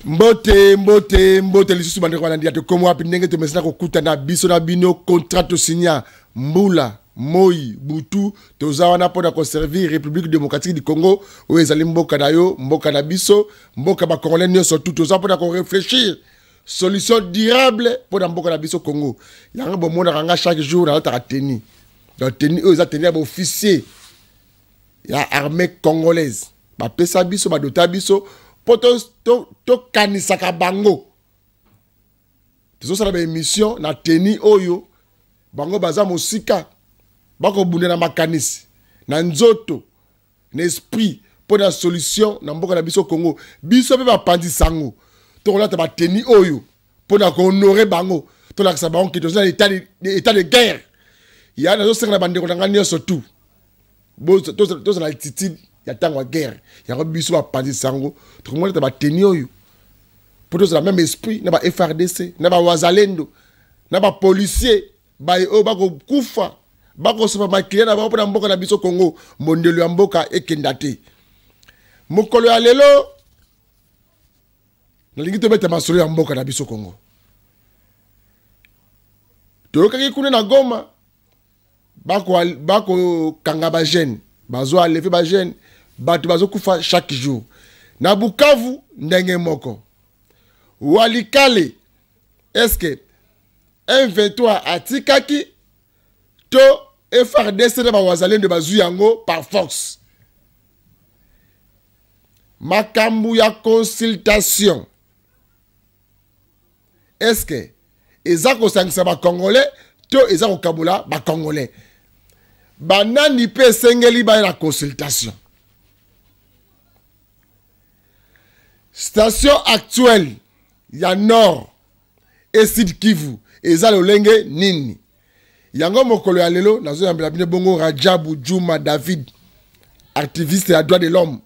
Mbote lisusu bandeko banandi to komo api ndenge to mesina ko kutana biso na bino contrat to signa mbula moi butu toza wana pona ko servir République démocratique du Congo o ezali mboka na yo mboka na biso mboka ba congolais nyonso tout toza pona ko réfléchir solution durable pona mboka na biso Congo yanga bomona kanga chaque jour na ta teni donc teni o za teni ba officier ya armée congolaise ba pesa biso ba dota biso to kanisaka bango tozo sala ba émission na teni oyo bango baza mosika bako bunde na makanisi na nzoto na esprit pour la solution na mboka na biso Congo biso pe ba pandi sango to kolata ba teni oyo pour na honorer bango to la kisa bango ki tozo état de guerre ya na zo senga bande ko ngani surtout bo to na altitude ya tango guerre ya ko biso ba pandi sango to kolata ba teni oyo pour tozo la même esprit na ba FRDC na ba wazalendo na ba policier ba o ba ko kufa bako sopa makile na bako na mboka na biso Congo mondelo ya mboka ekendate mokolo ya lelo nalingi to beta masolo ya mboka na biso Congo tolokaki kuna na Goma bako kanga ba jeune bazo alever ba jeune bato bazo kufa chaque jour na Bukavu ndenge moko Walikale est-ce que M23 atikaki to FRDC na ba wazalendo bazu yango par force makambu ya consultation est-ce que ezako sangisa ba congolais to ezako kabula ba congolais banani pe sengeli ba la consultation station actuelle ya nord et sud Kivu eza lolenge nini yango mokolo ya lelo nazo yambela bine bongo Rajabu Juma David activiste ya droit de l'homme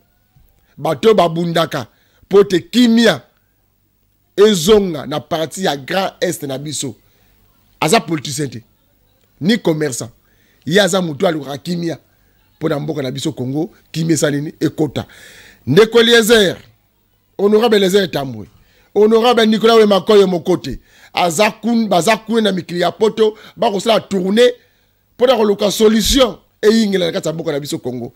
bato babundaka pote kimia ezonga na parti ya Grand Est na biso aza politicien te ni commerçant yaza mutu aluka kimia pona mboka na biso Congo kimia sanini ekota ndeko Eliezer honorable Eliezer Tambwe honorable Nicolas Wemakoyo mokote azakun bazakun na mikili ya poto bako sala tourner pona ko luka solution e yingela kata mboka na biso Congo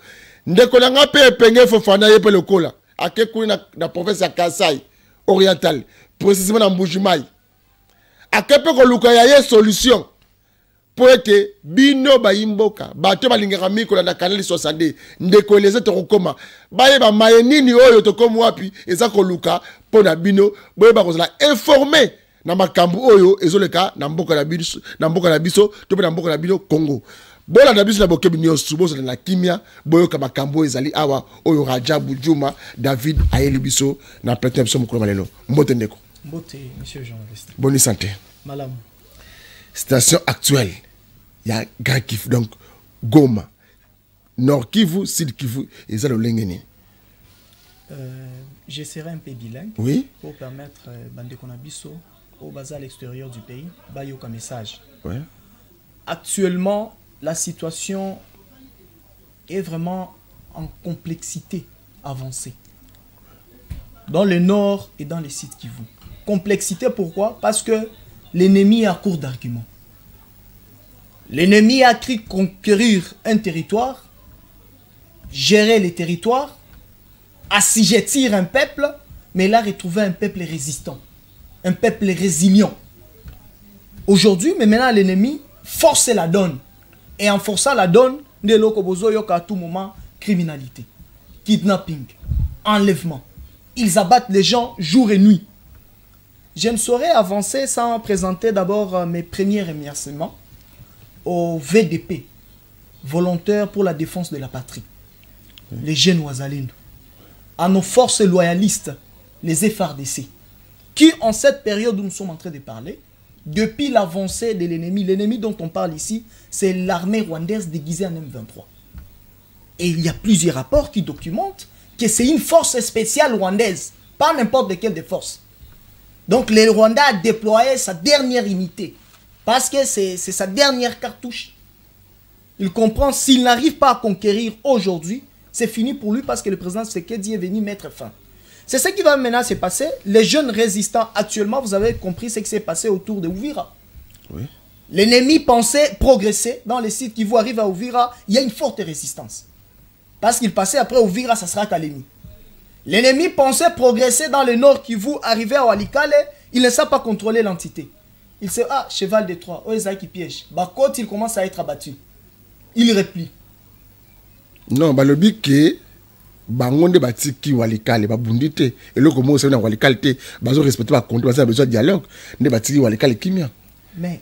ndeko na ngape penge Fofana yepe lokola akekuna na province ya Kasai oriental précisément na Mbujimayi akepe ko luka ya ye solution pour ete bino bayimboka bato balingaka mikola na kanali 60 ndeko Eliezer to kokoma baye ba mayenini oyo to komo wapi eza ko luka pona bino boye ba kozala informer na makambu oyo ezoleka na mboka na biso to pe na mboka na bino Congo bola na biso na bokebi nyonso bozo na kimia boyo ka makambu ezali awa oyo Rajabu Juma David ayeli biso na plateau biso mokolo malelo mbote ndeko mbote monsieur journaliste bonne santé malam station actuelle ya Grand Kivu donc Goma Nord Kivu Sud Kivu ezali lolengeni je serai un peu bilingue oui pour permettre bande konabiso au bas à l'extérieur du pays, bayoka message. Ouais. Actuellement, la situation est vraiment en complexité avancée. Dans le nord et dans les sites Kivu. Complexité pourquoi? Parce que l'ennemi est à court d'arguments. L'ennemi a cru conquérir un territoire, gérer les territoires, assujettir un peuple, mais il a retrouvé un peuple résistant. Un peuple résilient. Aujourd'hui, mais maintenant l'ennemi force la donne. Et en forçant la donne, à tout moment, criminalité, kidnapping, enlèvement. Ils abattent les gens jour et nuit. Je ne saurais avancer sans présenter d'abord mes premiers remerciements au VDP, volontaires pour la défense de la patrie, les jeunes Ouazalendo, à nos forces loyalistes, les FRDC, qui en cette période où nous sommes en train de parler, depuis l'avancée de l'ennemi dont on parle ici, c'est l'armée rwandaise déguisée en M23. Et il y a plusieurs rapports qui documentent que c'est une force spéciale rwandaise, pas n'importe quelle des forces. Donc le Rwanda a déployé sa dernière unité, parce que c'est sa dernière cartouche. Il comprend, s'il n'arrive pas à conquérir aujourd'hui, c'est fini pour lui parce que le président Tshisekedi est venu mettre fin. C'est ce qui va maintenant se passer. Les jeunes résistants, actuellement, vous avez compris ce qui s'est passé autour de Ouvira. Oui. L'ennemi pensait progresser dans les sites qui vous arrivent à Ouvira. Il y a une forte résistance. Parce qu'il passait après Ouvira, ça sera Kalemi. L'ennemi pensait progresser dans le nord qui vous arrivait à Walikale. Il ne sait pas contrôler l'entité. Il sait, ah, cheval de Troie, Oeza qui piège. Bakot, il commence à être abattu. Il replie. Non, le but que bangonde batiki Walikale, babundite, et le comment on na Walikale te, bazo respecter ba compte, parce a besoin de dialogue, ne batiki Walikale kimia. Mais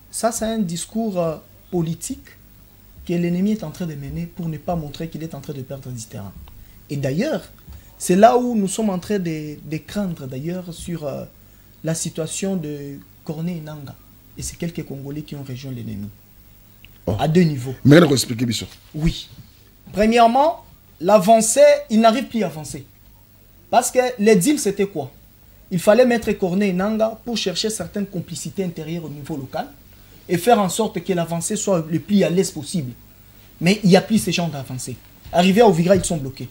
ça, c'est un discours politique que l'ennemi est en train de mener pour ne pas montrer qu'il est en train de perdre du terrain. Et d'ailleurs, c'est là où nous sommes en train de craindre d'ailleurs sur la situation de Corneille Nanga. Et c'est quelques Congolais qui ont rejoint l'ennemi. Oh. À 2 niveaux. Mais on va expliquer, Bissot. Oui. Premièrement, l'avancée, il n'arrive plus à avancer. Parce que les deals, c'était quoi? Il fallait mettre Corneille Nanga pour chercher certaines complicités intérieures au niveau local et faire en sorte que l'avancée soit le plus à l'aise possible. Mais il n'y a plus ces gens d'avancée. Arrivés à Ouvira, ils sont bloqués.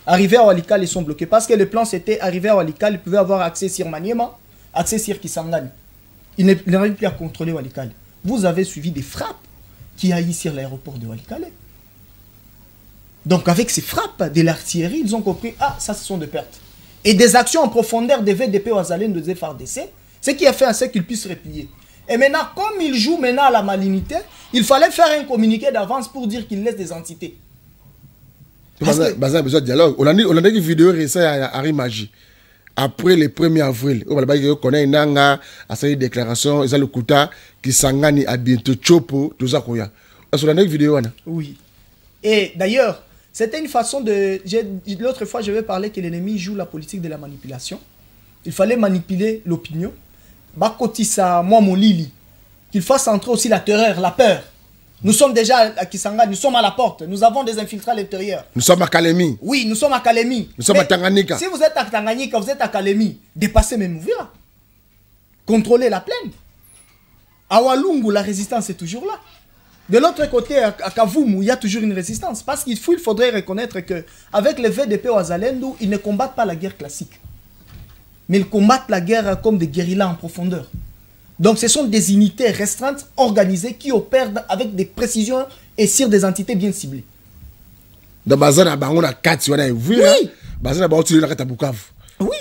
Arrivés à Walikale, ils sont bloqués. Parce que le plan, c'était arriver à Walikale, ils pouvaient avoir accès sur Maniema, accès sur Kisangani. Ils n'arrivent plus à contrôler Walikale. Vous avez suivi des frappes qui haïssent sur l'aéroport de Walikale. Donc avec ces frappes de l'artillerie, ils ont compris, ah, ça ce sont des pertes. Et des actions en profondeur des VDP aux Alènes de FARDC, ce qui a fait en sorte qu'ils puissent replier. Et maintenant, comme ils jouent maintenant à la malignité, il fallait faire un communiqué d'avance pour dire qu'ils laissent des entités. Bazin a besoin de dialogue. On a dit une vidéo récente à Harry Magie. Après le 1er avril, on connaît une déclaration, ils ont le Kouta qui s'engage à bientôt Chopo, tout ça. Est-ce qu'on a une vidéo? Oui. Et d'ailleurs, c'était une façon de... L'autre fois, je vais parler que l'ennemi joue la politique de la manipulation. Il fallait manipuler l'opinion. Bakotissa, moi, mon Lili. Qu'il fasse entrer aussi la terreur, la peur. Nous sommes déjà à Kisanga, nous sommes à la porte. Nous avons des infiltrés à l'intérieur. Nous sommes à Kalemi. Oui, nous sommes à Kalemi. Nous sommes à Tanganyika. Si vous êtes à Tanganyika, vous êtes à Kalemi, dépassez même Ouvira. Contrôlez la plaine. À Walungu, la résistance est toujours là. De l'autre côté, à Kavumu, il y a toujours une résistance. Parce qu'il faudrait reconnaître qu'avec les VDP au Azalendu, ils ne combattent pas la guerre classique. Mais ils combattent la guerre comme des guérillas en profondeur. Donc ce sont des unités restreintes, organisées, qui opèrent avec des précisions et sur des entités bien ciblées. Dans Bazana, on a 4, on a vu. Oui. Bazana, on a Bukavu. Oui.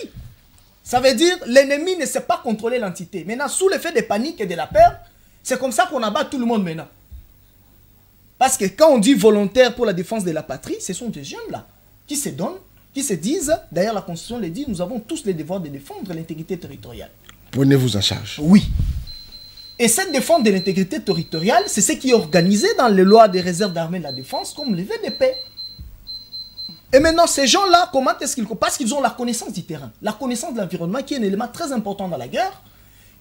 Ça veut dire l'ennemi ne sait pas contrôler l'entité. Maintenant, sous l'effet de panique et de la peur, c'est comme ça qu'on abat tout le monde maintenant. Parce que quand on dit volontaire pour la défense de la patrie, ce sont des jeunes-là qui se donnent, qui se disent, d'ailleurs la Constitution le dit, nous avons tous le devoir de défendre l'intégrité territoriale. Prenez-vous en charge. Oui. Et cette défense de l'intégrité territoriale, c'est ce qui est organisé dans les lois des réserves d'armée de la défense, comme les VDP. Et maintenant, ces gens-là, comment est-ce qu'ils combattent? Parce qu'ils ont la connaissance du terrain, la connaissance de l'environnement, qui est un élément très important dans la guerre.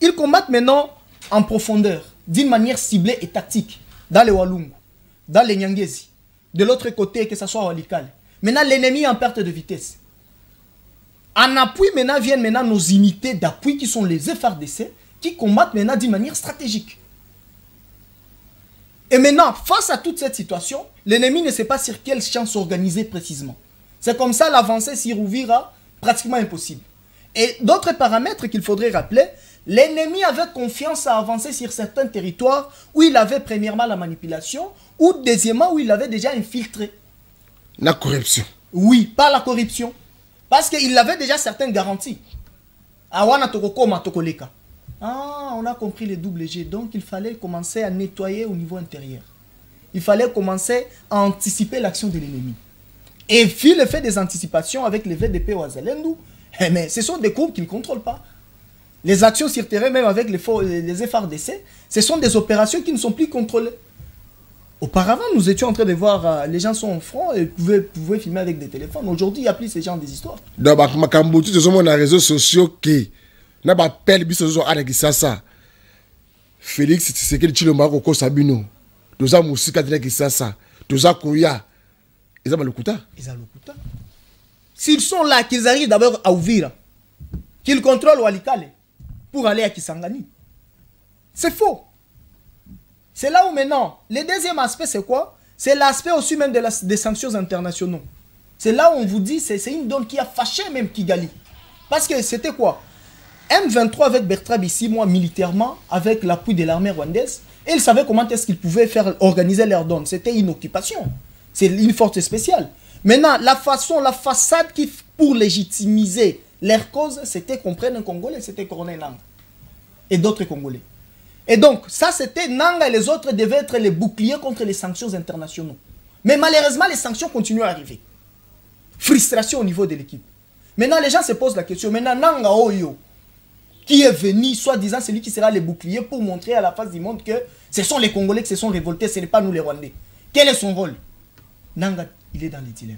Ils combattent maintenant en profondeur, d'une manière ciblée et tactique, dans les Walungu, dans les Nyangezi, de l'autre côté, que ce soit à Walikale. Maintenant, l'ennemi est en perte de vitesse. En appui, maintenant, viennent maintenant nos unités d'appui qui sont les FARDC, qui combattent maintenant d'une manière stratégique. Et maintenant, face à toute cette situation, l'ennemi ne sait pas sur quel champ s'organiser précisément. C'est comme ça l'avancée sur Ouvira, pratiquement impossible. Et d'autres paramètres qu'il faudrait rappeler, l'ennemi avait confiance à avancer sur certains territoires où il avait premièrement la manipulation, ou deuxièmement où il avait déjà infiltré. La corruption. Oui, pas la corruption. Parce qu'il avait déjà certaines garanties. Awana Tokokoma Tokoleka. Ah, on a compris les double G. Donc il fallait commencer à nettoyer au niveau intérieur. Il fallait commencer à anticiper l'action de l'ennemi. Et puis le fait des anticipations avec les VDP ou Azalendu, mais ce sont des groupes qui ne contrôlent pas. Les actions sur terrain, même avec les FARDC, ce sont des opérations qui ne sont plus contrôlées. Auparavant, nous étions en train de voir, les gens sont en front et pouvaient filmer avec des téléphones. Aujourd'hui, il n'y a plus ces gens des histoires. Donc, Makambutu, ce sont les réseaux sociaux qui n'a pas pelle biso avec ça. Félix, c'est que le Chilomba Koko Sabino. Tous les musiques qui ça. Tous les Kouya. Ils ont le Kouta. Ils ont le Kouta. S'ils sont là, qu'ils arrivent d'abord à Ouvira, qu'ils contrôlent Walikale pour aller à Kisangani. C'est faux. C'est là où maintenant, le deuxième aspect, c'est quoi? C'est l'aspect aussi même des sanctions internationales. C'est là où on vous dit, c'est une donne qui a fâché même Kigali. Parce que c'était quoi? M23 avec Bertrand Bisimwa militairement, avec l'appui de l'armée rwandaise, et ils savaient comment est-ce qu'ils pouvaient organiser leur donne. C'était une occupation. C'est une force spéciale. Maintenant, la façade pour légitimiser leur cause, c'était qu'on prenne un Congolais, c'était Colonel Nanga. Et d'autres Congolais. Et donc, ça c'était Nanga et les autres devaient être les boucliers contre les sanctions internationales. Mais malheureusement, les sanctions continuent à arriver. Frustration au niveau de l'équipe. Maintenant, les gens se posent la question. Maintenant, Nanga Oyo, qui est venu, soi-disant, celui qui sera le bouclier pour montrer à la face du monde que ce sont les Congolais qui se sont révoltés, ce n'est pas nous les Rwandais. Quel est son rôle? Nanga, il est dans les dilemmes.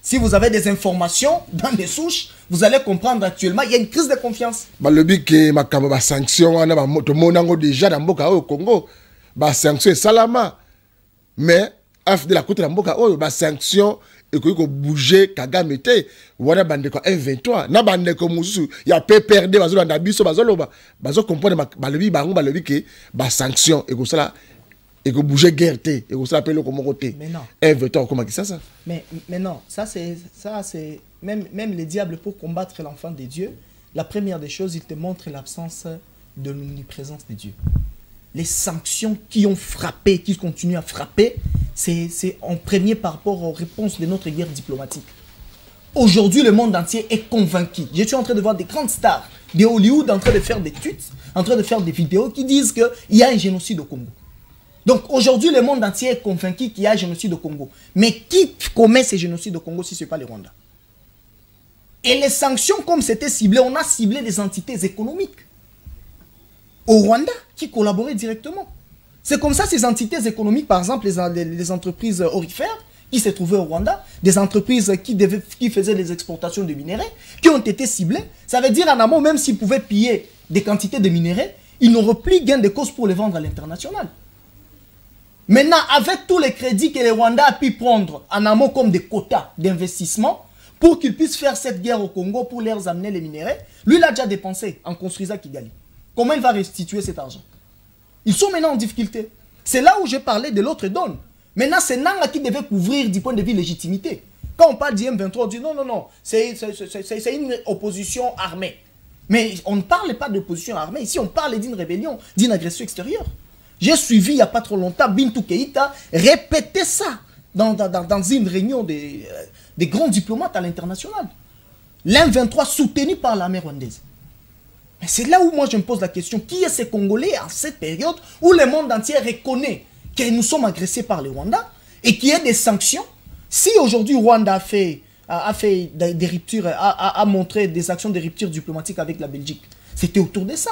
Si vous avez des informations dans des souches, vous allez comprendre actuellement, il y a une crise de confiance. Le but que ma sanction, on a déjà dans le Congo, ma sanction est salama. Mais, de la côté de la ma sanction, et que bouger Kagame te wana bande ko M23 na bande ko mususu ya PPRD bazo na biso bazo comprendre balobi bango balobi que ba sanction et ko sala et que bouger guerre te et ko sala pelo ko mokote M23 comment ça mais non ça c'est même les diables pour combattre l'enfant de Dieu, la première des choses, il te montre l'absence de l'omniprésence de Dieu. Les sanctions qui ont frappé, qui continuent à frapper, c'est en premier par rapport aux réponses de notre guerre diplomatique. Aujourd'hui, le monde entier est convaincu. Je suis en train de voir des grandes stars de Hollywood en train de faire des tweets, en train de faire des vidéos qui disent qu'il y a un génocide au Congo. Donc aujourd'hui, le monde entier est convaincu qu'il y a un génocide au Congo. Mais qui commet ce génocide au Congo si ce n'est pas le Rwanda? Et les sanctions, comme c'était ciblé, on a ciblé des entités économiques au Rwanda qui collaboraient directement. C'est comme ça ces entités économiques, par exemple les entreprises aurifères qui se trouvaient au Rwanda, des entreprises qui faisaient des exportations de minerais, qui ont été ciblées. Ça veut dire en amont, même s'ils pouvaient piller des quantités de minerais, ils n'auront plus gain de cause pour les vendre à l'international. Maintenant, avec tous les crédits que le Rwanda a pu prendre en amont comme des quotas d'investissement, pour qu'ils puissent faire cette guerre au Congo, pour leur amener les minerais, lui, il a déjà dépensé en construisant Kigali. Comment il va restituer cet argent? Ils sont maintenant en difficulté. C'est là où je parlais de l'autre donne. Maintenant, c'est Nanga qui devait couvrir du point de vue légitimité. Quand on parle d'IM23, on dit non, c'est une opposition armée. Mais on ne parle pas d'opposition armée. Ici, on parle d'une rébellion, d'une agression extérieure. J'ai suivi il n'y a pas trop longtemps Bintou Keïta répéter ça dans une réunion des grands diplomates à l'international. L'M23 soutenu par l'armée rwandaise. Mais c'est là où moi je me pose la question, qui est ces Congolais en cette période où le monde entier reconnaît que nous sommes agressés par le Rwanda et qu'il y a des sanctions? Si aujourd'hui Rwanda a fait des ruptures, a montré des actions de rupture diplomatique avec la Belgique, c'était autour de ça.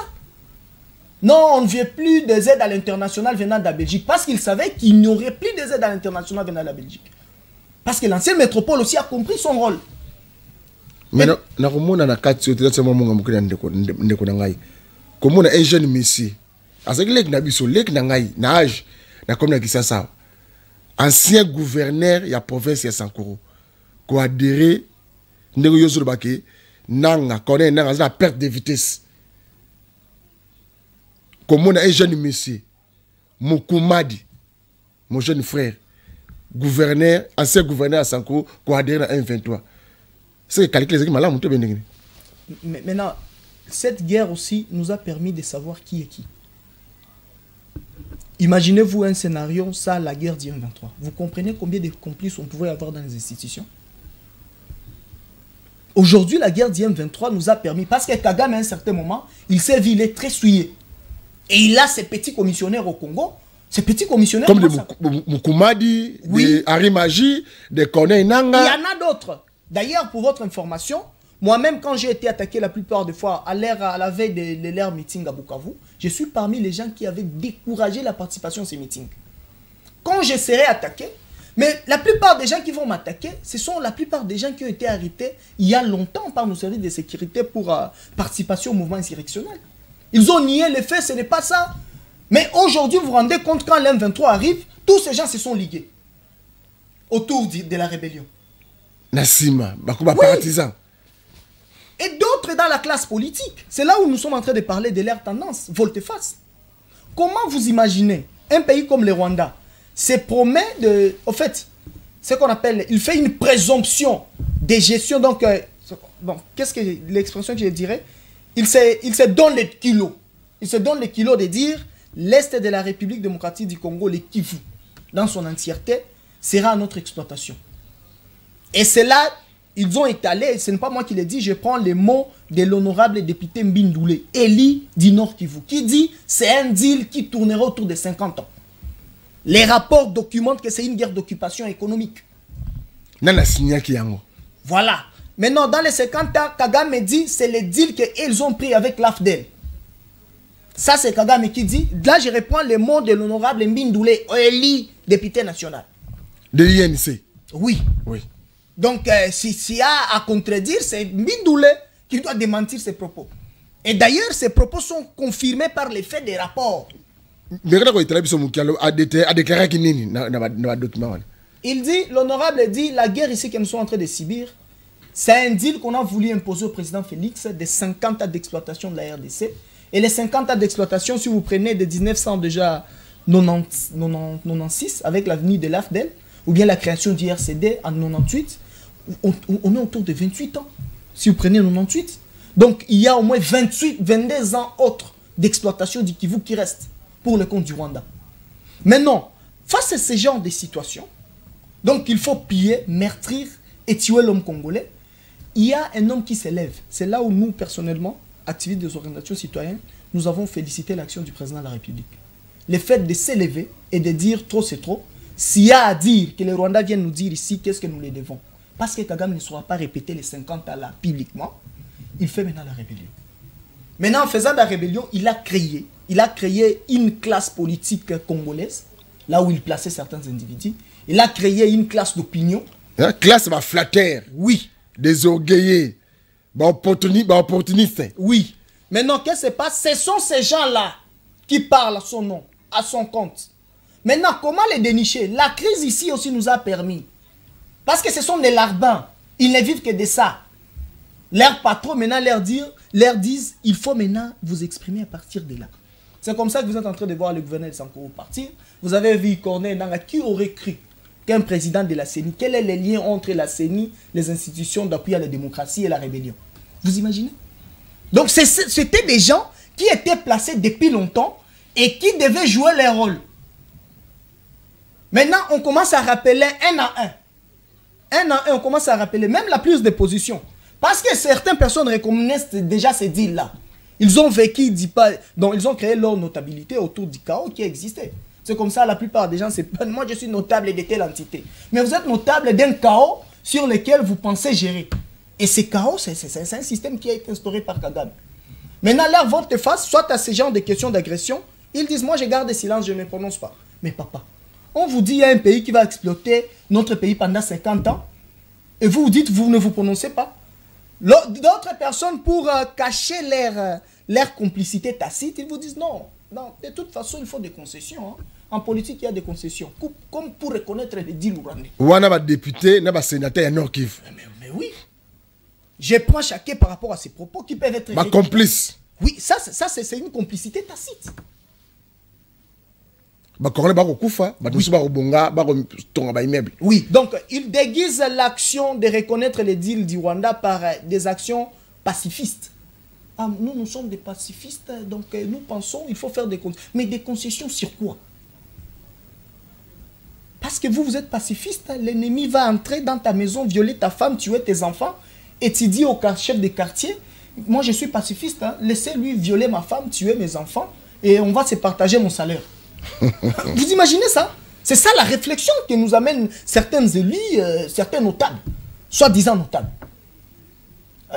Non, on ne veut plus des aides à l'international venant de la Belgique parce qu'ils savaient qu'il n'y aurait plus des aides à l'international venant de la Belgique. Parce que l'ancienne métropole aussi a compris son rôle. Mais na komona na kati yote tsa mo nga mukina ndeko na ngai komona un jeune messi azaki lek na biso lek na ngai na âge na comme na Kisasa ancien gouverneur ya province ya Sankuru ko adhérer ndeko yozuru bake nanga connaît nanga za perte de vitesse komona un jeune messi Mukumadi mon jeune frère gouverneur ancien gouverneur à Sankuru ko adhérer à 123. Maintenant, cette guerre aussi nous a permis de savoir qui est qui. Imaginez-vous un scénario, ça, la guerre d'IM23. Vous comprenez combien de complices on pouvait avoir dans les institutions? Aujourd'hui, la guerre d'IM23 nous a permis, parce que Kagame, à un certain moment, il s'est vu, il est très souillé. Et il a ses petits commissionnaires au Congo. Ces petits commissionnaires... Comme des Mukumadi, oui. Des Arimaji, des Corneille Nanga. Il y en a d'autres. D'ailleurs, pour votre information, moi-même, quand j'ai été attaqué la plupart des fois à la veille de leur meeting à Bukavu, je suis parmi les gens qui avaient découragé la participation à ces meetings. Quand je serai attaqué, mais la plupart des gens qui vont m'attaquer, ce sont la plupart des gens qui ont été arrêtés il y a longtemps par nos services de sécurité pour participation au mouvement insurrectionnel. Ils ont nié les faits, ce n'est pas ça. Mais aujourd'hui, vous vous rendez compte, quand l'M23 arrive, tous ces gens se sont ligués autour de la rébellion. Nassima, Bakuba partisan. Et d'autres dans la classe politique. C'est là où nous sommes en train de parler de leur tendance, volte-face. Comment vous imaginez un pays comme le Rwanda se promet de... En fait, ce qu'on appelle, il fait une présomption de gestion. Donc, bon, qu'est-ce que l'expression que je dirais? Il se donne les kilos. Il se donne les kilos de dire l'Est de la République démocratique du Congo, le Kivu, dans son entièreté, sera à notre exploitation. Et c'est là, ils ont étalé, ce n'est pas moi qui l'ai dit, je prends les mots de l'honorable député Mbindoulé, Eli du Nord Kivu, qui dit c'est un deal qui tournera autour de 50 ans. Les rapports documentent que c'est une guerre d'occupation économique. Voilà. Maintenant, dans les 50 ans, Kagame dit c'est le deal qu'ils ont pris avec l'AFDEL. Ça, c'est Kagame qui dit. Là, je reprends les mots de l'honorable Mbindoulé, Eli, député national. De l'INC. Oui. Oui. Donc, s'il y a à contredire, c'est Mbindoulé qui doit démentir ses propos. Et d'ailleurs, ces propos sont confirmés par les faits des rapports. Il dit, l'honorable dit, la guerre ici que nous sommes en train de subir, c'est un deal qu'on a voulu imposer au président Félix de 50 ans d'exploitation de la RDC. Et les 50 ans d'exploitation, si vous prenez de 1996 avec l'avenue de l'AFDEL, ou bien la création du RCD en 98, on est autour de 28 ans. Si vous prenez 98. Donc, il y a au moins 22 ans autres d'exploitation du Kivu qui restent pour le compte du Rwanda. Maintenant, face à ce genre de situation, donc il faut piller, meurtrir et tuer l'homme congolais, il y a un homme qui s'élève. C'est là où nous, personnellement, activistes des organisations citoyennes, nous avons félicité l'action du président de la République. Le fait de s'élever et de dire trop c'est trop, s'il y a à dire que les Rwandais viennent nous dire ici qu'est-ce que nous les devons. Parce que Kagame ne saura pas répéter les 50 ans là publiquement, il fait maintenant la rébellion. Maintenant, en faisant la rébellion, il a créé une classe politique congolaise, là où il plaçait certains individus. Il a créé une classe d'opinion. Une classe flatteur. Oui. Des orgueillés. Opportunistes. Oui. Maintenant, qu'est-ce qui se passe? Ce sont ces gens-là qui parlent à son nom, à son compte. Maintenant, comment les dénicher? La crise ici aussi nous a permis. Parce que ce sont des larbins. Ils ne vivent que de ça. Leurs patrons maintenant leur disent, il faut maintenant vous exprimer à partir de là. C'est comme ça que vous êtes en train de voir le gouverneur de Sankoro partir. Vous avez vu Corneille Nangaa, qui aurait cru qu'un président de la CENI, quel est le lien entre la CENI, les institutions d'appui à la démocratie et la rébellion? Vous imaginez? Donc c'était des gens qui étaient placés depuis longtemps et qui devaient jouer leur rôle. Maintenant, on commence à rappeler un à un. Un à un, on commence à rappeler même la prise de position. Parce que certaines personnes reconnaissent déjà ces deals-là. Ils ont vécu, donc ils ont créé leur notabilité autour du chaos qui existait. C'est comme ça, la plupart des gens, c'est moi je suis notable de telle entité. Mais vous êtes notable d'un chaos sur lequel vous pensez gérer. Et ce chaos, c'est un système qui a été instauré par Kagame. Maintenant, là, volte face, soit à ce genre de questions d'agression, ils disent, moi je garde silence, je ne me prononce pas. Mais papa, on vous dit, il y a un pays qui va exploiter notre pays pendant 50 ans, et vous vous dites, vous ne vous prononcez pas. D'autres personnes, pour cacher leur complicité tacite, ils vous disent, non, de toute façon, il faut des concessions. Hein. En politique, il y a des concessions, comme pour reconnaître les deals ougandais. On a des députés, on a des sénateurs à Nord-Kivu. Mais oui. Je prends chacun par rapport à ses propos qui peuvent être... Ma complice. Oui, ça c'est une complicité tacite. Oui, donc il déguise l'action de reconnaître les deals du Rwanda par des actions pacifistes. Ah, nous sommes des pacifistes, donc nous pensons qu'il faut faire des concessions. Mais des concessions sur quoi? Parce que vous êtes pacifiste, l'ennemi va entrer dans ta maison, violer ta femme, tuer tes enfants, et tu dis au chef de quartier, moi je suis pacifiste, hein, laissez-lui violer ma femme, tuer mes enfants, et on va se partager mon salaire. Vous imaginez ça? C'est ça la réflexion que nous amène certains élus, certains notables, soi-disant notables.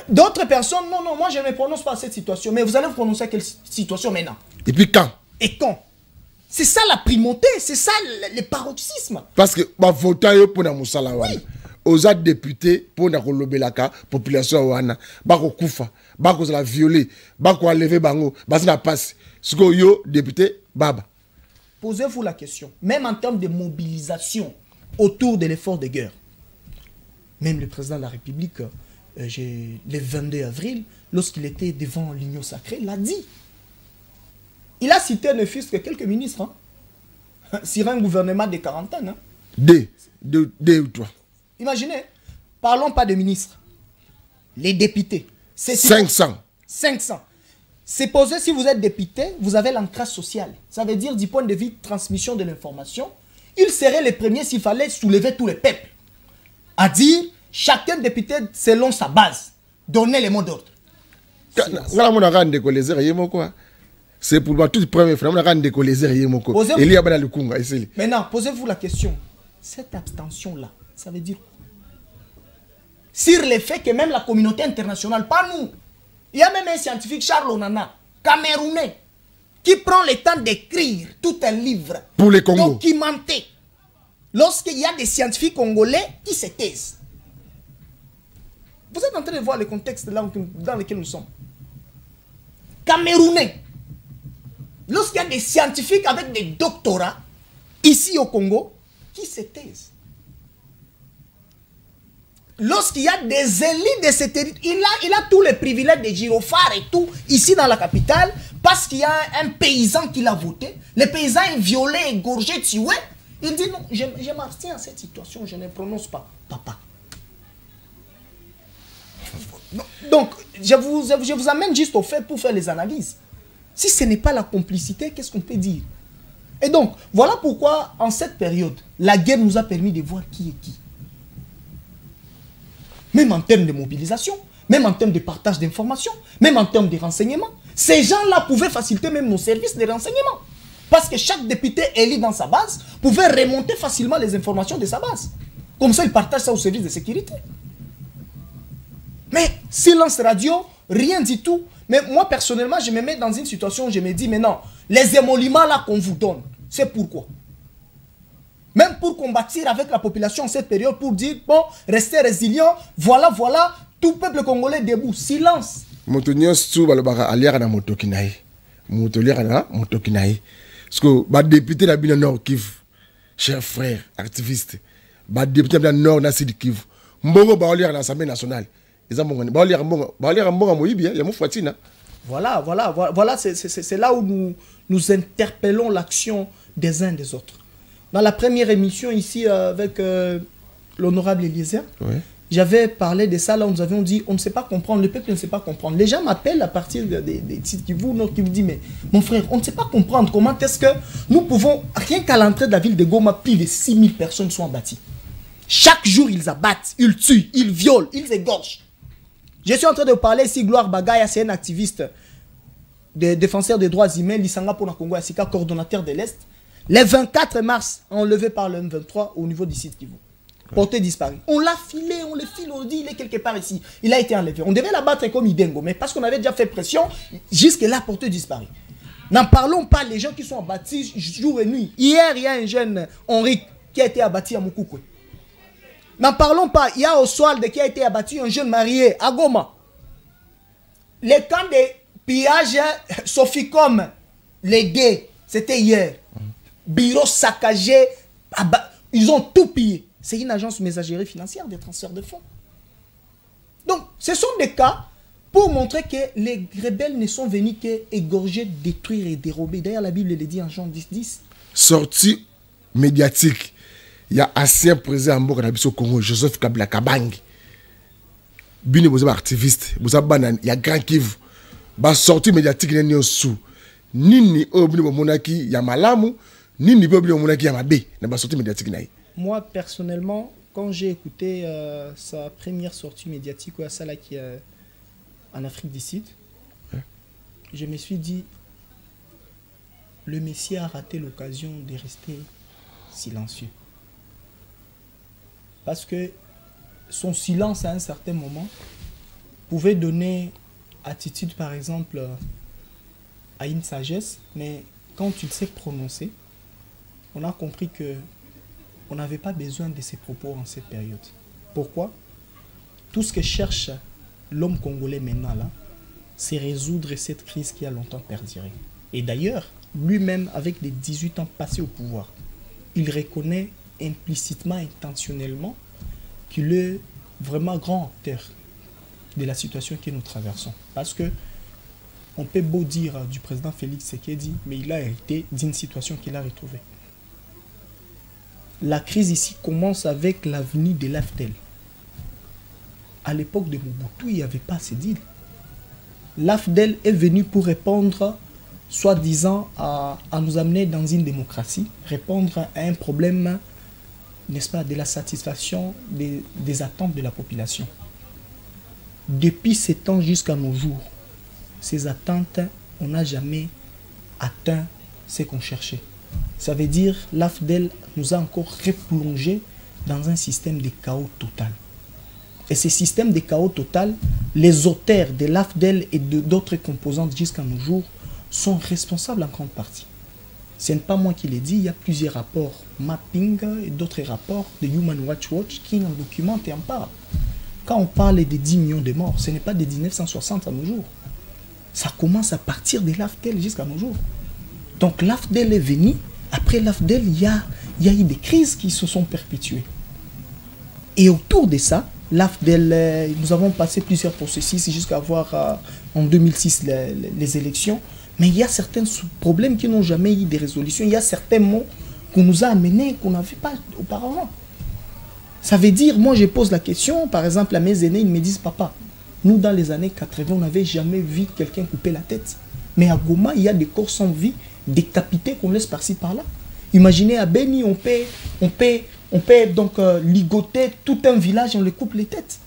D'autres personnes, non, moi je ne me prononce pas à cette situation, mais vous allez vous prononcer à quelle situation maintenant? Et puis quand? Et quand? C'est ça la primauté, c'est ça le paroxysme. Parce que voter pour la Moussala Wana. Aux autres députés pour la Kolobelaka, population Wana, bako kufa, bako la violer, bako enlever bango, basi na passe. Ce que yo député baba. Posez-vous la question, même en termes de mobilisation autour de l'effort de guerre. Même le président de la République, le 22 avril, lorsqu'il était devant l'Union sacrée, l'a dit. Il a cité ne fût que quelques ministres, hein, sur un gouvernement de 40 ans. Hein. Deux ou trois. Imaginez, parlons pas de ministres. Les députés. C'est 500. 500. Supposez si vous êtes député, vous avez l'ancrage social. Ça veut dire du point de vue de transmission de l'information, il serait le premier s'il fallait soulever tous les peuples. À dire, chacun député selon sa base, donner les mots d'ordre. C'est pour moi tout premier frère. Maintenant, posez-vous la question. Cette abstention-là, ça veut dire quoi? Sur le fait que même la communauté internationale, pas nous, il y a même un scientifique, Charles Onana, camerounais, qui prend le temps d'écrire tout un livre pour les Congos, documenté. Lorsqu'il y a des scientifiques congolais qui se taisent. Vous êtes en train de voir le contexte là dans lequel nous sommes. Camerounais. Lorsqu'il y a des scientifiques avec des doctorats, ici au Congo, qui se taisent. Lorsqu'il y a des élites de ce territoire, il a tous les privilèges des gyrophares et tout, ici dans la capitale, parce qu'il y a un paysan qui l'a voté. Le paysan est violé, égorgé, tué. Il dit non, je m'abstiens à cette situation, je ne prononce pas, papa. Donc, je vous amène juste au fait pour faire les analyses. Si ce n'est pas la complicité, qu'est-ce qu'on peut dire? Et donc, voilà pourquoi, en cette période, la guerre nous a permis de voir qui est qui. Même en termes de mobilisation, même en termes de partage d'informations, même en termes de renseignements. Ces gens-là pouvaient faciliter même nos services de renseignement. Parce que chaque député élu dans sa base pouvait remonter facilement les informations de sa base. Comme ça, il partage ça au service de sécurité. Mais silence radio, rien du tout. Mais moi, personnellement, je me mets dans une situation où je me dis, mais non, les émoluments là qu'on vous donne, c'est pourquoi? Même pour combattre avec la population en cette période, pour dire, bon, restez résilient, voilà, voilà, tout peuple congolais debout, silence. Parce que député de la Nord Kivu, cher frère, activiste, député de la Nord Nassid Kivu, Mbongo ba lire à l'Assemblée nationale. Voilà, c'est là où nous interpellons l'action des uns des autres. Dans la première émission ici avec l'honorable Eliezer, ouais, j'avais parlé de ça, là où nous avions dit on ne sait pas comprendre, le peuple ne sait pas comprendre. Les gens m'appellent à partir des titres qui vous disent mais mon frère, on ne sait pas comprendre comment est-ce que nous pouvons, rien qu'à l'entrée de la ville de Goma, plus de 6000 personnes sont abattues. Chaque jour ils abattent, ils tuent, ils violent, ils égorgent. Je suis en train de parler ici, Gloire Bagaya, c'est un activiste, défenseur des droits humains, Lisanga pour la Congo Asika, coordonnateur de l'Est. Le 24 mars, enlevé par le M23 au niveau du site Kivu. Porté disparu. On l'a filé, on le file, on dit il est quelque part ici. Il a été enlevé. On devait l'abattre comme Idengo, mais parce qu'on avait déjà fait pression, jusque-là, porté disparu. N'en parlons pas, les gens qui sont abattus jour et nuit. Hier, il y a un jeune, Henri, qui a été abattu à Moukoukou. N'en parlons pas, il y a Oswald qui a été abattu, un jeune marié à Goma. Les camps de pillage, Soficom, les gays, c'était hier. Bureau saccagé, ils ont tout pillé. C'est une agence messagerie financière de transfert de fonds. Donc, ce sont des cas pour montrer que les rebelles ne sont venus qu'égorger, détruire et dérober. D'ailleurs, la Bible le dit en Jean 10:10. Sortie médiatique. Il y a ancien président au Congo, Joseph Kabila Kabangi. Bini vous êtes activiste, vous êtes banane, il y a grand Kivu. Ba sortie médiatique n'est ni sous. Nini obli monaki ya malamu, nini obli monaki ya mabe. Na ba sortie médiatique naï. Moi personnellement, quand j'ai écouté sa première sortie médiatique ou à celle qui est en Afrique du Sud, je me suis dit le Messie a raté l'occasion de rester silencieux. Parce que son silence à un certain moment pouvait donner attitude par exemple à une sagesse, mais quand il s'est prononcé, on a compris que on n'avait pas besoin de ses propos en cette période. Pourquoi? Tout ce que cherche l'homme congolais maintenant là, c'est résoudre cette crise qui a longtemps perduré. Et d'ailleurs, lui-même avec les 18 ans passés au pouvoir, il reconnaît implicitement, intentionnellement, qu'il est vraiment grand acteur de la situation que nous traversons. Parce que on peut beau dire du président Félix Tshisekedi, mais il a hérité d'une situation qu'il a retrouvée. la crise ici commence avec l'avenue de l'AFDEL. À l'époque de Mobutu, il n'y avait pas ces deals. L'AFDEL est venu pour répondre, soi-disant, à nous amener dans une démocratie, répondre à un problème, n'est-ce pas, de la satisfaction des attentes de la population. Depuis ces temps jusqu'à nos jours, ces attentes, on n'a jamais atteint ce qu'on cherchait. Ça veut dire l'AFDEL nous a encore replongé dans un système de chaos total. Et ce système de chaos total, les auteurs de l'AFDEL et d'autres composantes jusqu'à nos jours sont responsables en grande partie. Ce n'est pas moi qui l'ai dit, il y a plusieurs rapports mapping et d'autres rapports de Human Rights Watch qui en documentent et en parlent. Quand on parle des 10 millions de morts, ce n'est pas de 1960 à nos jours. Ça commence à partir de l'AFDEL jusqu'à nos jours. Donc l'AFDEL est venu. Après l'AFDEL, il y a eu des crises qui se sont perpétuées. Et autour de ça, l'AFDEL, nous avons passé plusieurs processus jusqu'à avoir en 2006 les élections. Mais il y a certains problèmes qui n'ont jamais eu de résolution. Il y a certains mots qu'on nous a amenés qu'on n'avait pas auparavant. Ça veut dire, moi je pose la question, par exemple à mes aînés, ils me disent, papa, nous dans les années 80, on n'avait jamais vu quelqu'un couper la tête. Mais à Goma, il y a des corps sans vie, décapités qu'on laisse par-ci par-là. Imaginez à Beni, on peut donc ligoter tout un village et on les coupe les têtes.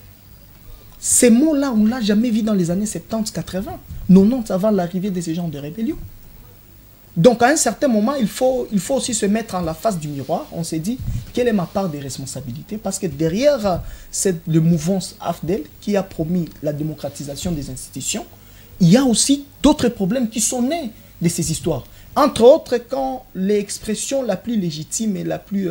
Ces mots-là, on ne l'a jamais vu dans les années 70, 80, 90 avant l'arrivée de ces genres de rébellion. Donc à un certain moment, il faut aussi se mettre en la face du miroir. On s'est dit, quelle est ma part de responsabilité? Parce que derrière le mouvement AFDEL qui a promis la démocratisation des institutions, il y a aussi d'autres problèmes qui sont nés de ces histoires. Entre autres, quand l'expression la plus légitime et la plus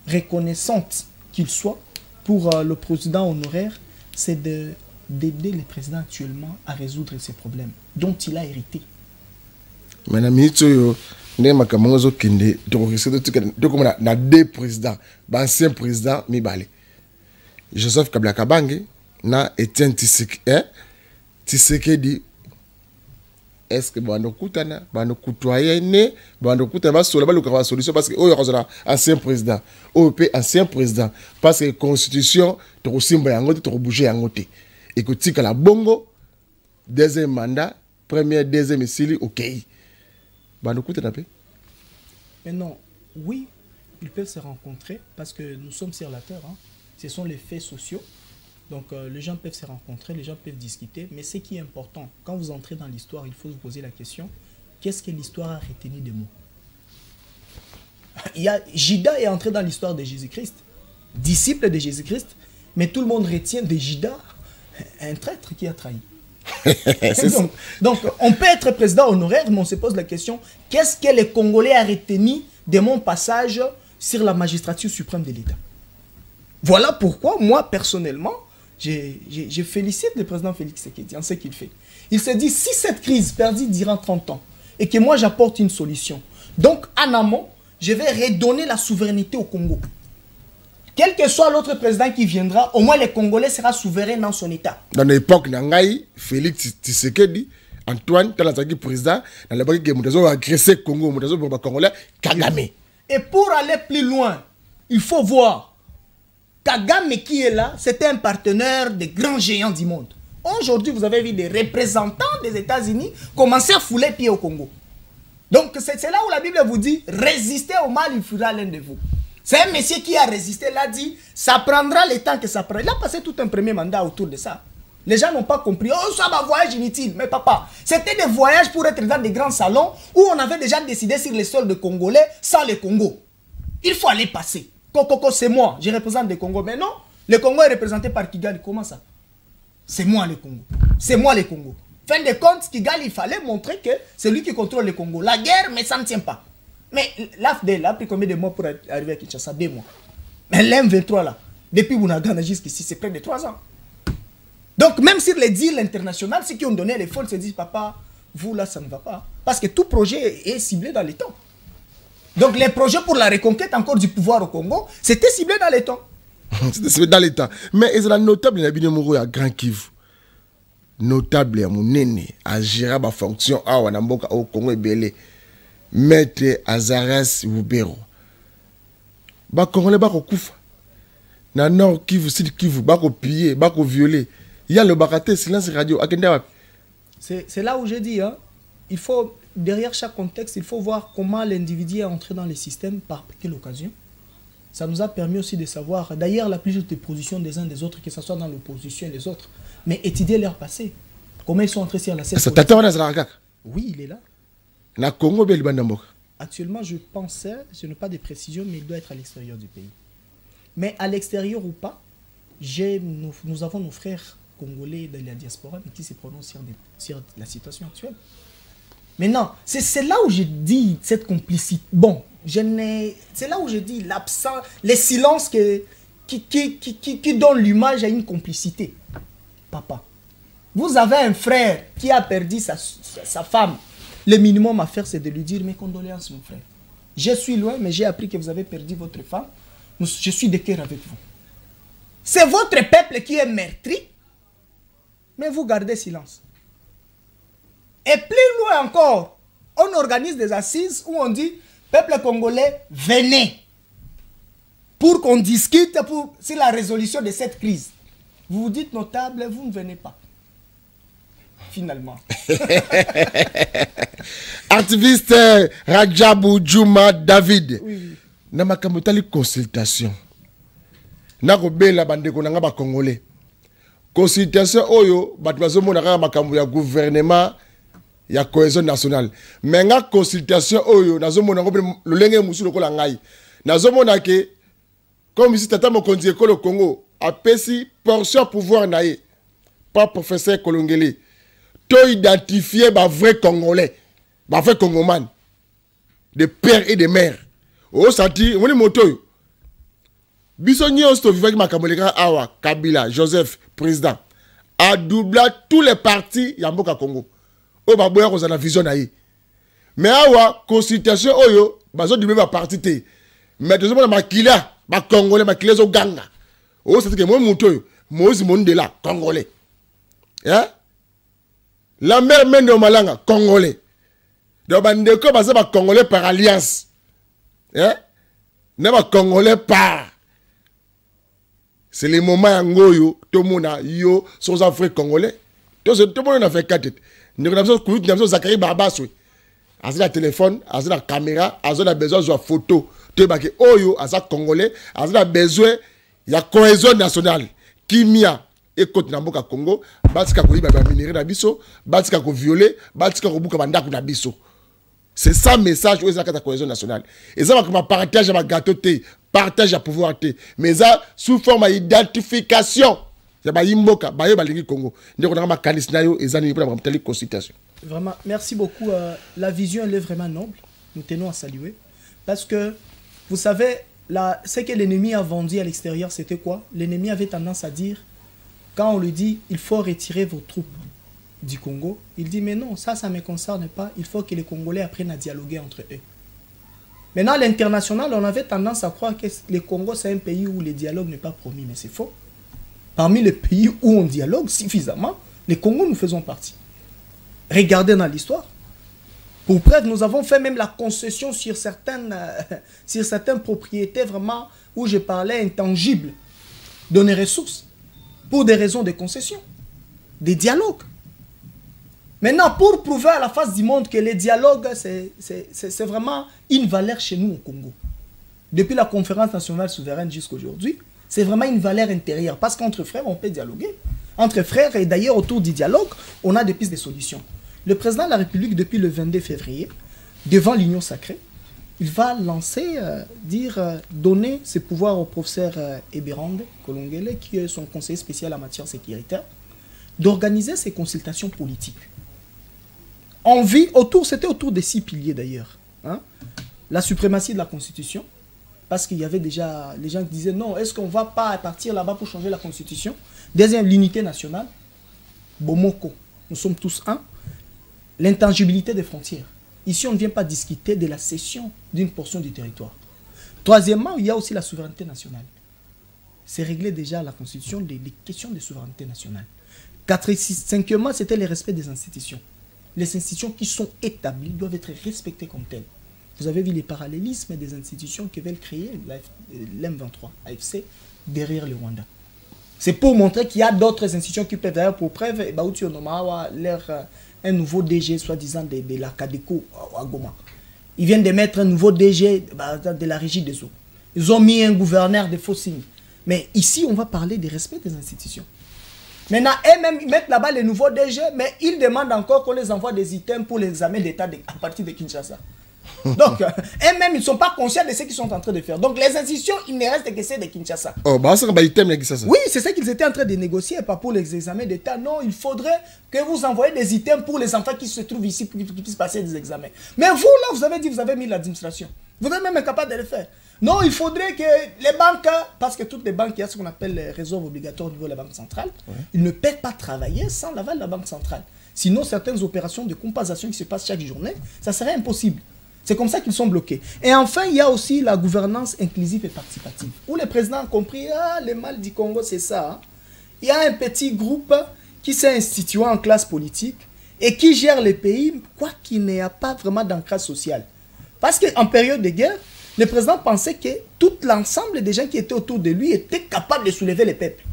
reconnaissante qu'il soit pour le président honoraire, c'est d'aider le président actuellement à résoudre ces problèmes dont il a hérité. Madame Mitsoyo, na deux présidents, ancien président Mibale. Joseph Kabila Kabange na Etienne Tshisekedi. Est-ce que bando kutana, bando kutoyene, bando kutana ba sola ba luka solution parce que oyo kozala ancien président, OP ancien président parce que constitution to simba yango to bouger yango te. Et que tika la bongo deuxième mandat, premier deuxième sili OK. Bando kutana pe. Mais non, oui, ils peuvent se rencontrer parce que nous sommes sur la terre, hein. Ce sont les faits sociaux. Donc les gens peuvent se rencontrer, les gens peuvent discuter, mais ce qui est important, quand vous entrez dans l'histoire, il faut vous poser la question, qu'est-ce que l'histoire a retenu de moi? Judas est entré dans l'histoire de Jésus-Christ, disciple de Jésus-Christ, mais tout le monde retient de Judas un traître qui a trahi. donc, on peut être président honoraire, mais on se pose la question, qu'est-ce que les Congolais ont retenu de mon passage sur la magistrature suprême de l'État? Voilà pourquoi, moi, personnellement, je félicite le président Félix Tshisekedi en ce qu'il fait. Il se dit, si cette crise perdure durant 30 ans et que moi j'apporte une solution, donc en amont, je vais redonner la souveraineté au Congo. Quel que soit l'autre président qui viendra, au moins les Congolais seront souverains dans son État. Dans l'époque, Félix Tshisekedi, Antoine, quand il président, dans l'époque, il a agressé le Congo, il a Congolais, Kagame. Et pour aller plus loin, il faut voir. Kagame qui est là, c'était un partenaire des grands géants du monde. Aujourd'hui, vous avez vu des représentants des États-Unis commencer à fouler pied au Congo. Donc, c'est là où la Bible vous dit, résistez au mal, il fuira l'un de vous. C'est un monsieur qui a résisté, l'a dit, ça prendra le temps que ça prend. Il a passé tout un premier mandat autour de ça. Les gens n'ont pas compris, oh, ça va, voyage inutile. Mais papa, c'était des voyages pour être dans des grands salons où on avait déjà décidé sur les sols de Congolais sans le Congo. Il faut aller passer. Kokoko, c'est moi, je représente le Congo. Mais non, le Congo est représenté par Kigali. Comment ça? C'est moi le Congo. C'est moi le Congo. Fin de compte, Kigali, il fallait montrer que c'est lui qui contrôle le Congo. La guerre, mais ça ne tient pas. Mais l'AFDEL a pris combien de mois pour arriver à Kinshasa? 2 mois. Mais l'M23 là, depuis Bunagana jusqu'ici, c'est près de 3 ans. Donc même sur les deals internationaux, ceux qui ont donné les fonds se disent, papa, vous là, ça ne va pas. Parce que tout projet est ciblé dans les temps. Donc les projets pour la reconquête encore du pouvoir au Congo, c'était ciblé dans les temps. C'était ciblé dans les temps. Mais il y a notable, il y a un grand Kivu. Notable, il y a mon aîné, à gérer ma fonction au Congo et Belé. Maître Azaras Wubero. ba Congolais bako kufa. Na Nord Kivu, Sud Kivu, bako piller, bako violer. Il y a le baraté, silence radio. C'est là où j'ai dit, hein, il faut, derrière chaque contexte, il faut voir comment l'individu est entré dans le système, par quelle occasion. Ça nous a permis aussi de savoir, d'ailleurs, la plus des positions des uns des autres, que ce soit dans l'opposition et les autres, mais étudier leur passé. Comment ils sont entrés sur la scène. Oui, il est là. Na Congo, actuellement, je pensais, je n'ai pas de précision, mais il doit être à l'extérieur du pays. Mais à l'extérieur ou pas, nous avons nos frères congolais de la diaspora mais qui se prononcent sur la situation actuelle. Maintenant, c'est là où je dis cette complicité. Bon, c'est là où je dis l'absence, les silences qui donnent l'image à une complicité. Papa, vous avez un frère qui a perdu sa femme. Le minimum à faire, c'est de lui dire mes condoléances, mon frère. Je suis loin, mais j'ai appris que vous avez perdu votre femme. Je suis de cœur avec vous. C'est votre peuple qui est meurtri, mais vous gardez silence. Et plus loin encore, on organise des assises où on dit, peuple congolais, venez, pour qu'on discute sur la résolution de cette crise. Vous vous dites notable, vous ne venez pas. Finalement. Activiste Rajabou Djouma David. Oui. Na makamotali consultation. Na kobela bandeko nanga ba Congolais. Consultation oyo batwazo monaka makambo ya gouvernement ya cohésion nationale. Mais nga consultation oyo nazo monaka lolenge musu lokola ngai. Nazo monake comme si tata mokonzi ekolo Congo apesi portion pouvoir naie. Pas professeur Kolongeli. To identifier ba vrai Congolais, ba vrai Congoman, de père et de mère. Au senti, on est moto. Bisogni osto vivaki makamoleka awa Kabila, Joseph, président, a doublé tous les partis Yamboka Congo. O baboya ko na vision na ye. Mais awa consultation oyo bazo doublé ba parti te. Mais tout monde makila, ba Congolais makila zo ganga. O senti que moi moto, Moïse Mondela, Congolais. Hein? La mère Mendo Malanga, Congolais. Donc, bandeko basa ba Congolais par alliance. Hein? N'est pas Congolais par. C'est le moment où tout le monde a yo, sont Africains Congolais. Tout le monde a fait 4 têtes. Nous avons Zachary Barbas. Avec la téléphone, avec la caméra, avec la besoin de photo. Tu vois que Oyo, avec Congolais, avec la besoin, il y a cohésion nationale. Kimia. Et côté Namboka Congo, batika ko iba minéré na biso, batika ko violer, batika ko buka bandako na biso. C'est ça le message où est la cohésion nationale. Et ça va comme partage à gâteau té, partage à pouvoir té, mais ça sous forme d'identification. Ya ba yimboka, ba yo ba lingi Congo. Ndeko na ma kanisna yo ezani pour la consultation. Vraiment, merci beaucoup. La vision elle est vraiment noble. Nous tenons à saluer parce que vous savez ce que l'ennemi a vendu à l'extérieur, c'était quoi? L'ennemi avait tendance à dire quand on lui dit il faut retirer vos troupes du Congo, il dit mais non, ça ne me concerne pas, il faut que les Congolais apprennent à dialoguer entre eux. Maintenant, à l'international, on avait tendance à croire que le Congo c'est un pays où le dialogue n'est pas promis, mais c'est faux. Parmi les pays où on dialogue suffisamment, les Congos nous faisons partie. Regardez dans l'histoire. Pour preuve, nous avons fait même la concession sur certaines propriétés vraiment où je parlais intangibles de nos ressources. Pour des raisons de concession, des dialogues. Maintenant, pour prouver à la face du monde que les dialogues, c'est vraiment une valeur chez nous au Congo. Depuis la conférence nationale souveraine jusqu'à aujourd'hui, c'est vraiment une valeur intérieure. Parce qu'entre frères, on peut dialoguer. Entre frères, et d'ailleurs, autour du dialogue, on a des pistes de solutions. Le président de la République, depuis le 22 février, devant l'Union sacrée, il va lancer, donner ses pouvoirs au professeur Eberande Kolongele, qui est son conseiller spécial en matière sécuritaire, d'organiser ces consultations politiques. On vit autour, c'était autour des 6 piliers d'ailleurs. Hein? La suprématie de la Constitution, parce qu'il y avait déjà les gens qui disaient non, est-ce qu'on ne va pas partir là-bas pour changer la Constitution? Deuxième, l'unité nationale. Bomoko, nous sommes tous un. L'intangibilité des frontières. Ici, on ne vient pas discuter de la cession d'une portion du territoire. Troisièmement, il y a aussi la souveraineté nationale. C'est réglé déjà la Constitution, les questions de souveraineté nationale. Cinquièmement, c'était le respect des institutions. Les institutions qui sont établies doivent être respectées comme telles. Vous avez vu les parallélismes des institutions que veulent créer l'M23, AFC, derrière le Rwanda. C'est pour montrer qu'il y a d'autres institutions qui peuvent, d'ailleurs, pour preuve, un nouveau DG, soi-disant, de la Cadeco à Goma. Ils viennent de mettre un nouveau DG de la régie des eaux. Ils ont mis un gouverneur de faux signes. Mais ici, on va parler du respect des institutions. Maintenant, eux-mêmes, ils mettent là-bas les nouveaux DG, mais ils demandent encore qu'on les envoie des items pour l'examen d'État à partir de Kinshasa. Donc, eux-mêmes, ils ne sont pas conscients de ce qu'ils sont en train de faire. Donc, les institutions, il ne reste que celles de Kinshasa. Oh, bah, ça va item, Kinshasa. Oui, c'est ça qu'ils étaient en train de négocier, pas pour les examens d'État. Non, il faudrait que vous envoyez des items pour les enfants qui se trouvent ici, pour qu'ils puissent passer des examens. Mais vous, là, vous avez dit, vous avez mis l'administration. Vous êtes même incapable de le faire. Non, il faudrait que les banques, parce que toutes les banques, il y a ce qu'on appelle les réserves obligatoires au niveau de la Banque centrale, ils ne peuvent pas travailler sans l'aval de la Banque centrale. Sinon, certaines opérations de compensation qui se passent chaque journée, ça serait impossible. C'est comme ça qu'ils sont bloqués. Et enfin, il y a aussi la gouvernance inclusive et participative, où le président a compris, le mal du Congo, c'est ça. Hein. Il y a un petit groupe qui s'est institué en classe politique et qui gère le pays, quoi qu'il n'y a pas vraiment d'ancrage social. Parce qu'en période de guerre, le président pensait que tout l'ensemble des gens qui étaient autour de lui étaient capables de soulever les peuples.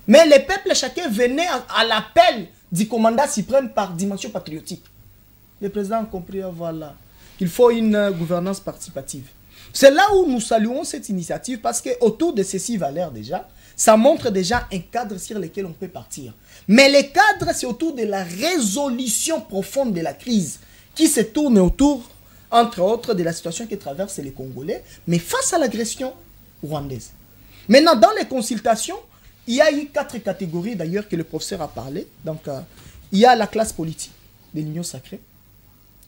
Mais les peuples, chacun venait à l'appel du commandant suprême par dimension patriotique. Le président a compris, voilà, qu'il faut une gouvernance participative. C'est là où nous saluons cette initiative parce qu'autour de ces 6 valeurs déjà, ça montre déjà un cadre sur lequel on peut partir. Mais le cadre, c'est autour de la résolution profonde de la crise qui se tourne autour, entre autres, de la situation que traversent les Congolais, mais face à l'agression rwandaise. Maintenant, dans les consultations, il y a eu 4 catégories d'ailleurs que le professeur a parlé. Donc, il y a la classe politique de l'Union sacrée,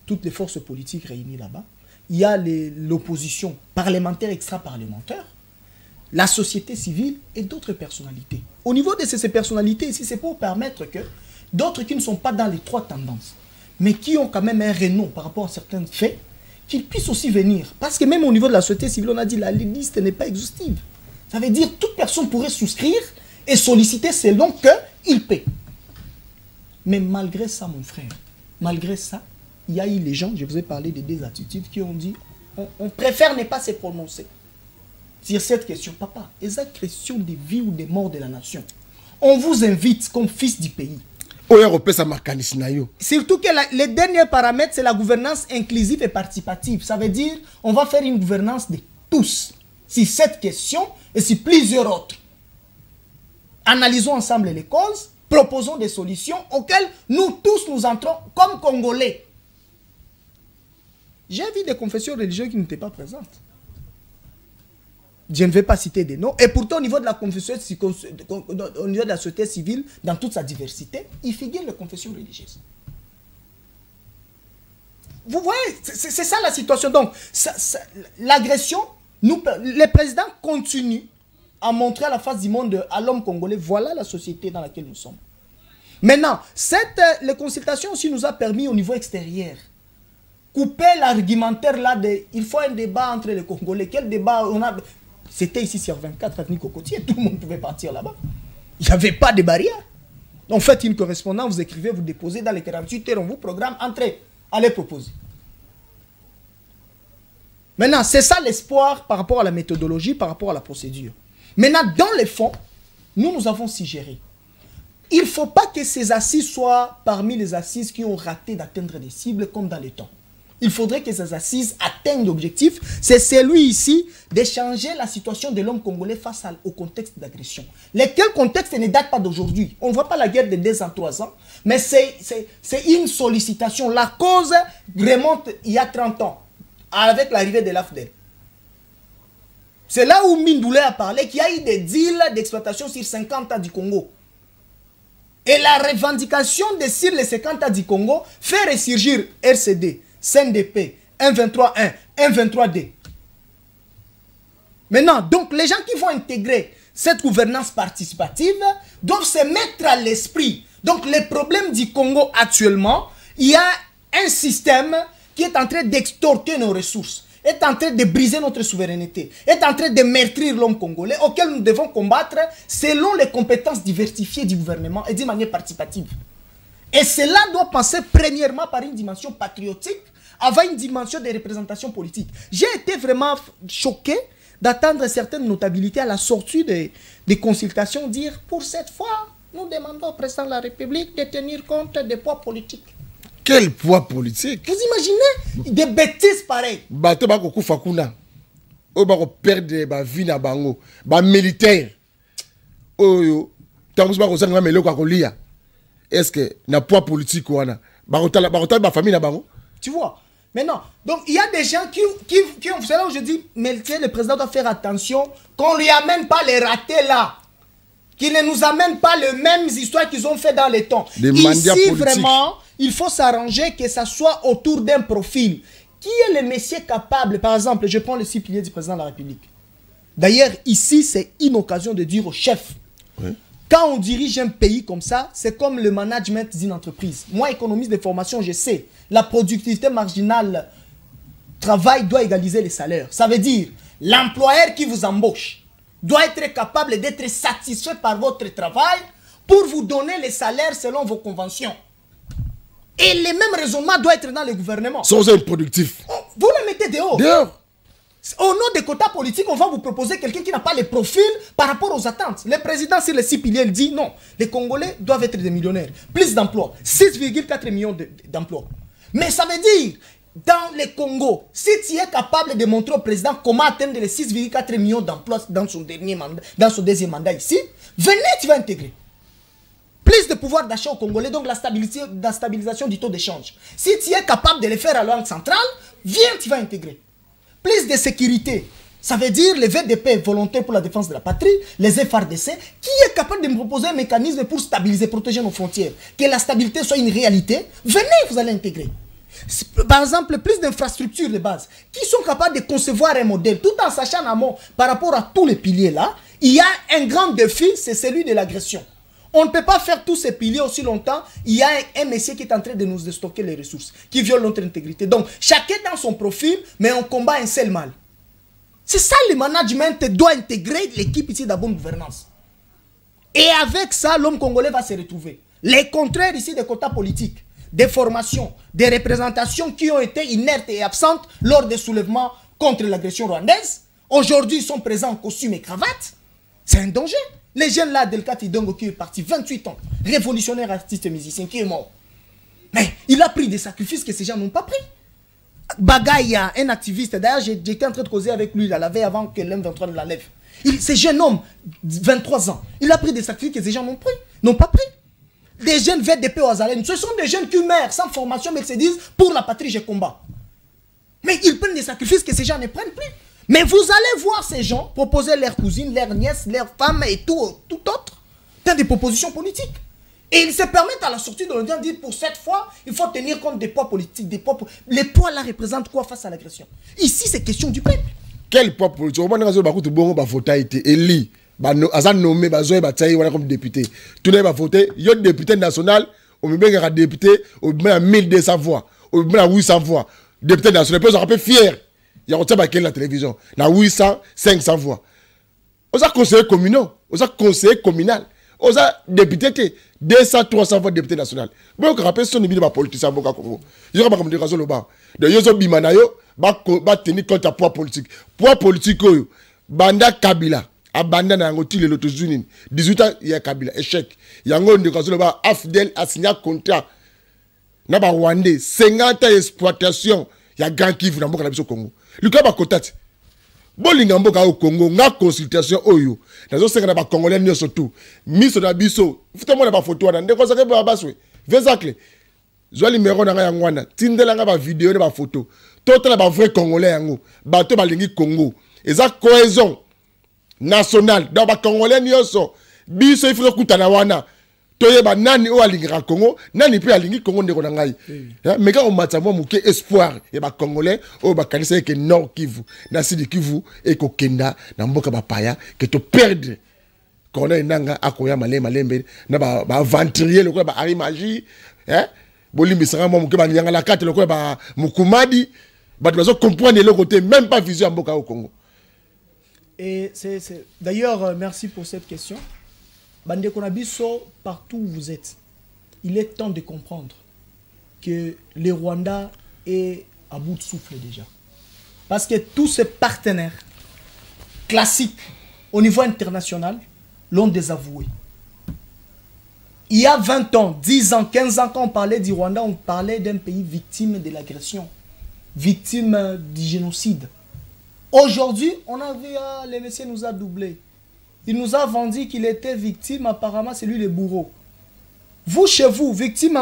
toutes les forces politiques réunies là-bas. Il y a l'opposition parlementaire, extra-parlementaire, la société civile et d'autres personnalités. Au niveau de ces personnalités ici, c'est pour permettre que d'autres qui ne sont pas dans les 3 tendances, mais qui ont quand même un renom par rapport à certains faits, qu'ils puissent aussi venir. Parce que même au niveau de la société civile, on a dit que la liste n'est pas exhaustive. Ça veut dire que toute personne pourrait souscrire et solliciter selon qu'il paie. Mais malgré ça, mon frère, malgré ça, il y a eu les gens, je vous ai parlé de 2 attitudes qui ont dit on préfère ne pas se prononcer sur cette question. Papa, est-ce la question de vie ou de mort de la nation? On vous invite comme fils du pays. Surtout que le dernier paramètre, c'est la gouvernance inclusive et participative. Ça veut dire on va faire une gouvernance de tous sur cette question et sur plusieurs autres. Analysons ensemble les causes, proposons des solutions auxquelles nous tous nous entrons comme Congolais. J'ai vu des confessions religieuses qui n'étaient pas présentes. Je ne vais pas citer des noms. Et pourtant, au niveau de la confession, au niveau de la société civile, dans toute sa diversité, il figure les confessions religieuses. Vous voyez, c'est ça la situation. Donc, l'agression, le président continue à montrer à la face du monde, à l'homme congolais, voilà la société dans laquelle nous sommes. Maintenant, les consultations aussi nous a permis au niveau extérieur couper l'argumentaire là de il faut un débat entre les Congolais. Quel débat on a? C'était ici sur 24 avenue Cocotier, tout le monde pouvait partir là-bas. Il n'y avait pas de barrière. Donc faites une correspondance, vous écrivez, vous déposez dans les 48 heures, on vous programme, entrez, allez proposer. Maintenant, c'est ça l'espoir par rapport à la méthodologie, par rapport à la procédure. Maintenant, dans les fonds, nous avons suggéré. Il ne faut pas que ces assises soient parmi les assises qui ont raté d'atteindre des cibles comme dans le temps. Il faudrait que ces assises atteignent l'objectif. C'est celui ici de changer la situation de l'homme congolais face au contexte d'agression. Lequel contexte ne date pas d'aujourd'hui. On ne voit pas la guerre de 2 ans, 3 ans, mais c'est une sollicitation. La cause remonte il y a 30 ans, avec l'arrivée de l'AFDEL. C'est là où Mindoulé a parlé qu'il y a eu des deals d'exploitation sur 50 ans du Congo. Et la revendication de sur les 50 ans du Congo fait ressurgir RCD, CNDP, 1.23.1, 1.23.2. Maintenant, donc les gens qui vont intégrer cette gouvernance participative doivent se mettre à l'esprit. Donc les problèmes du Congo actuellement, il y a un système qui est en train d'extorquer nos ressources, est en train de briser notre souveraineté, est en train de meurtrir l'homme congolais auquel nous devons combattre selon les compétences diversifiées du gouvernement et d'une manière participative. Et cela doit passer premièrement par une dimension patriotique avoir une dimension de représentation politique. J'ai été vraiment choqué d'attendre certaines notabilités à la sortie des consultations dire pour cette fois, nous demandons au président de la République de tenir compte des poids politiques. Quel poids politique? Vous imaginez des bêtises pareilles? Bato bako kufa kuna. O bako perdre ba vie na bango, ba militaire. Oyo, tangus bako sanga meloko akolia. Est-ce que na poids politique wana? Bako tala ba famille na bango? Tu vois? Maintenant, donc il y a des gens qui ont, c'est là où je dis, mais le président doit faire attention qu'on lui amène pas les ratés là. Qu'il ne nous amène pas les mêmes histoires qu'ils ont fait dans les temps. Ici, vraiment, il faut s'arranger que ça soit autour d'un profil. Qui est le monsieur capable? Par exemple, je prends les 6 piliers du président de la République. D'ailleurs, ici, c'est une occasion de dire au chef. Oui. Quand on dirige un pays comme ça, c'est comme le management d'une entreprise. Moi, économiste de formation, je sais. La productivité marginale, travail doit égaliser les salaires. Ça veut dire, l'employeur qui vous embauche doit être capable d'être satisfait par votre travail pour vous donner les salaires selon vos conventions. Et le même raisonnement doit être dans le gouvernement. Sans être productif. Vous le mettez dehors. Dehors. Au nom des quotas politiques, on va vous proposer quelqu'un qui n'a pas les profils par rapport aux attentes. Le président, sur les 6 piliers, il dit non, les Congolais doivent être des millionnaires. Plus d'emplois. 6,4 millions d'emplois. Mais ça veut dire, dans le Congo, si tu es capable de montrer au président comment atteindre les 6,4 millions d'emplois dans son dernier mandat, dans son deuxième mandat ici, venez, tu vas intégrer. Plus de pouvoir d'achat aux Congolais, donc la stabilisation du taux d'échange. Si tu es capable de le faire à la Banque centrale, viens, tu vas intégrer. Plus de sécurité, ça veut dire les VDP, volontaires pour la défense de la patrie, les FRDC, qui est capable de me proposer un mécanisme pour stabiliser, protéger nos frontières, que la stabilité soit une réalité, venez, vous allez intégrer. Par exemple, plus d'infrastructures de base, qui sont capables de concevoir un modèle, tout en sachant en amont, par rapport à tous les piliers là, il y a un grand défi, c'est celui de l'agression. On ne peut pas faire tous ces piliers aussi longtemps. Il y a un monsieur qui est en train de nous stocker les ressources, qui viole notre intégrité. Donc, chacun dans son profil, mais on combat un seul mal. C'est ça, le management doit intégrer l'équipe ici de la bonne gouvernance. Et avec ça, l'homme congolais va se retrouver. Les contraires ici des quotas politiques, des formations, des représentations qui ont été inertes et absentes lors des soulèvements contre l'agression rwandaise, aujourd'hui ils sont présents en costume et cravate. C'est un danger. Les jeunes là, Delcat Idongo qui est parti, 28 ans, révolutionnaire, artiste, musicien, qui est mort. Mais il a pris des sacrifices que ces gens n'ont pas pris. Bagaya, un activiste, d'ailleurs j'étais en train de causer avec lui la veille avant que l'M23 ne la lève. Ce jeune homme, 23 ans, il a pris des sacrifices que ces gens n'ont pas pris. Des jeunes VDP au Azalène, ce sont des jeunes qui meurent sans formation mais qui se disent pour la patrie je combat. Mais ils prennent des sacrifices que ces gens ne prennent plus. Mais vous allez voir ces gens proposer leurs cousines, leurs nièces, leurs femmes et tout autre dans des propositions politiques. Et ils se permettent à la sortie de l'audience de dire pour cette fois, il faut tenir compte des poids politiques, des poids. Les poids là représentent quoi face à l'agression? Ici, c'est question du peuple. Quel poids politique? On va dire que bon, bah voter été élu, bah nommé, bah zoé, bah taillé, voilà comme député. Tout le monde va voter. Il y a député national, on met bien un député, on met à 1200 voix, on met à 800 voix. Député national, on peut se fier. Il y a un la télévision. Il y a 800, 500 voix. On a conseiller communal. On a conseiller communal. On a député 200, 300 voix de député national. Mais on rappelle son niveau de politicien au Congo. Il y a pas comme des raisons là-bas. De yozo bimanayo, ba tenir compte à poids politique. Poids politique, Banda Kabila. Abanda na ngoti le loto zunine. 18 ans, il y a Kabila. Échec. Il y a un des raisons là-bas. Afdel a signé un contrat. Na ba Rwandais. 50 ans d'exploitation. Il y a grand qui vient au Congo. Le cas Bakotati. Bolinga mboka au Congo, nga consultation oyo. Nazo senga na ba Congolais nyo surtout. Miso na biso. Futa mo na ba photo wana. Ndeko sake ba baswe. Vezakle. Zwa numéro na nga ngwana. Tindela nga ba vidéo na ba photo. Toto na ba vrai Congolais yango. Bato balingi Congo. Eza cohésion nationale. Dans ba Congolais nyo so. Biso ifika kutana wana. Toyeba nani o alingira Congo, nani pe alingi Congo ndeko na ngai. Mais quand on m'a muke espoir et ba Congolais o ba kanisa ke Nord Kivu, na Sud Kivu et ko kenda na mboka ba paya que to perdre. Kona nanga akoya malembe na ba aventurier le ko ba Arimagie, Bolimbi sanga mo muke ba nyanga la carte le ko ba Mukumadi, ba dozo comprendre le côté même pas vision mboka au Congo. Et c'est d'ailleurs merci pour cette question. Bande Konabiso, partout où vous êtes, il est temps de comprendre que le Rwanda est à bout de souffle déjà. Parce que tous ces partenaires classiques au niveau international l'ont désavoué. Il y a 20 ans, 10 ans, 15 ans, quand on parlait du Rwanda, on parlait d'un pays victime de l'agression, victime du génocide. Aujourd'hui, on a vu, le monsieur nous a doublé. Il nous a vendu qu'il était victime, apparemment c'est lui le bourreau. Vous, chez vous, victime,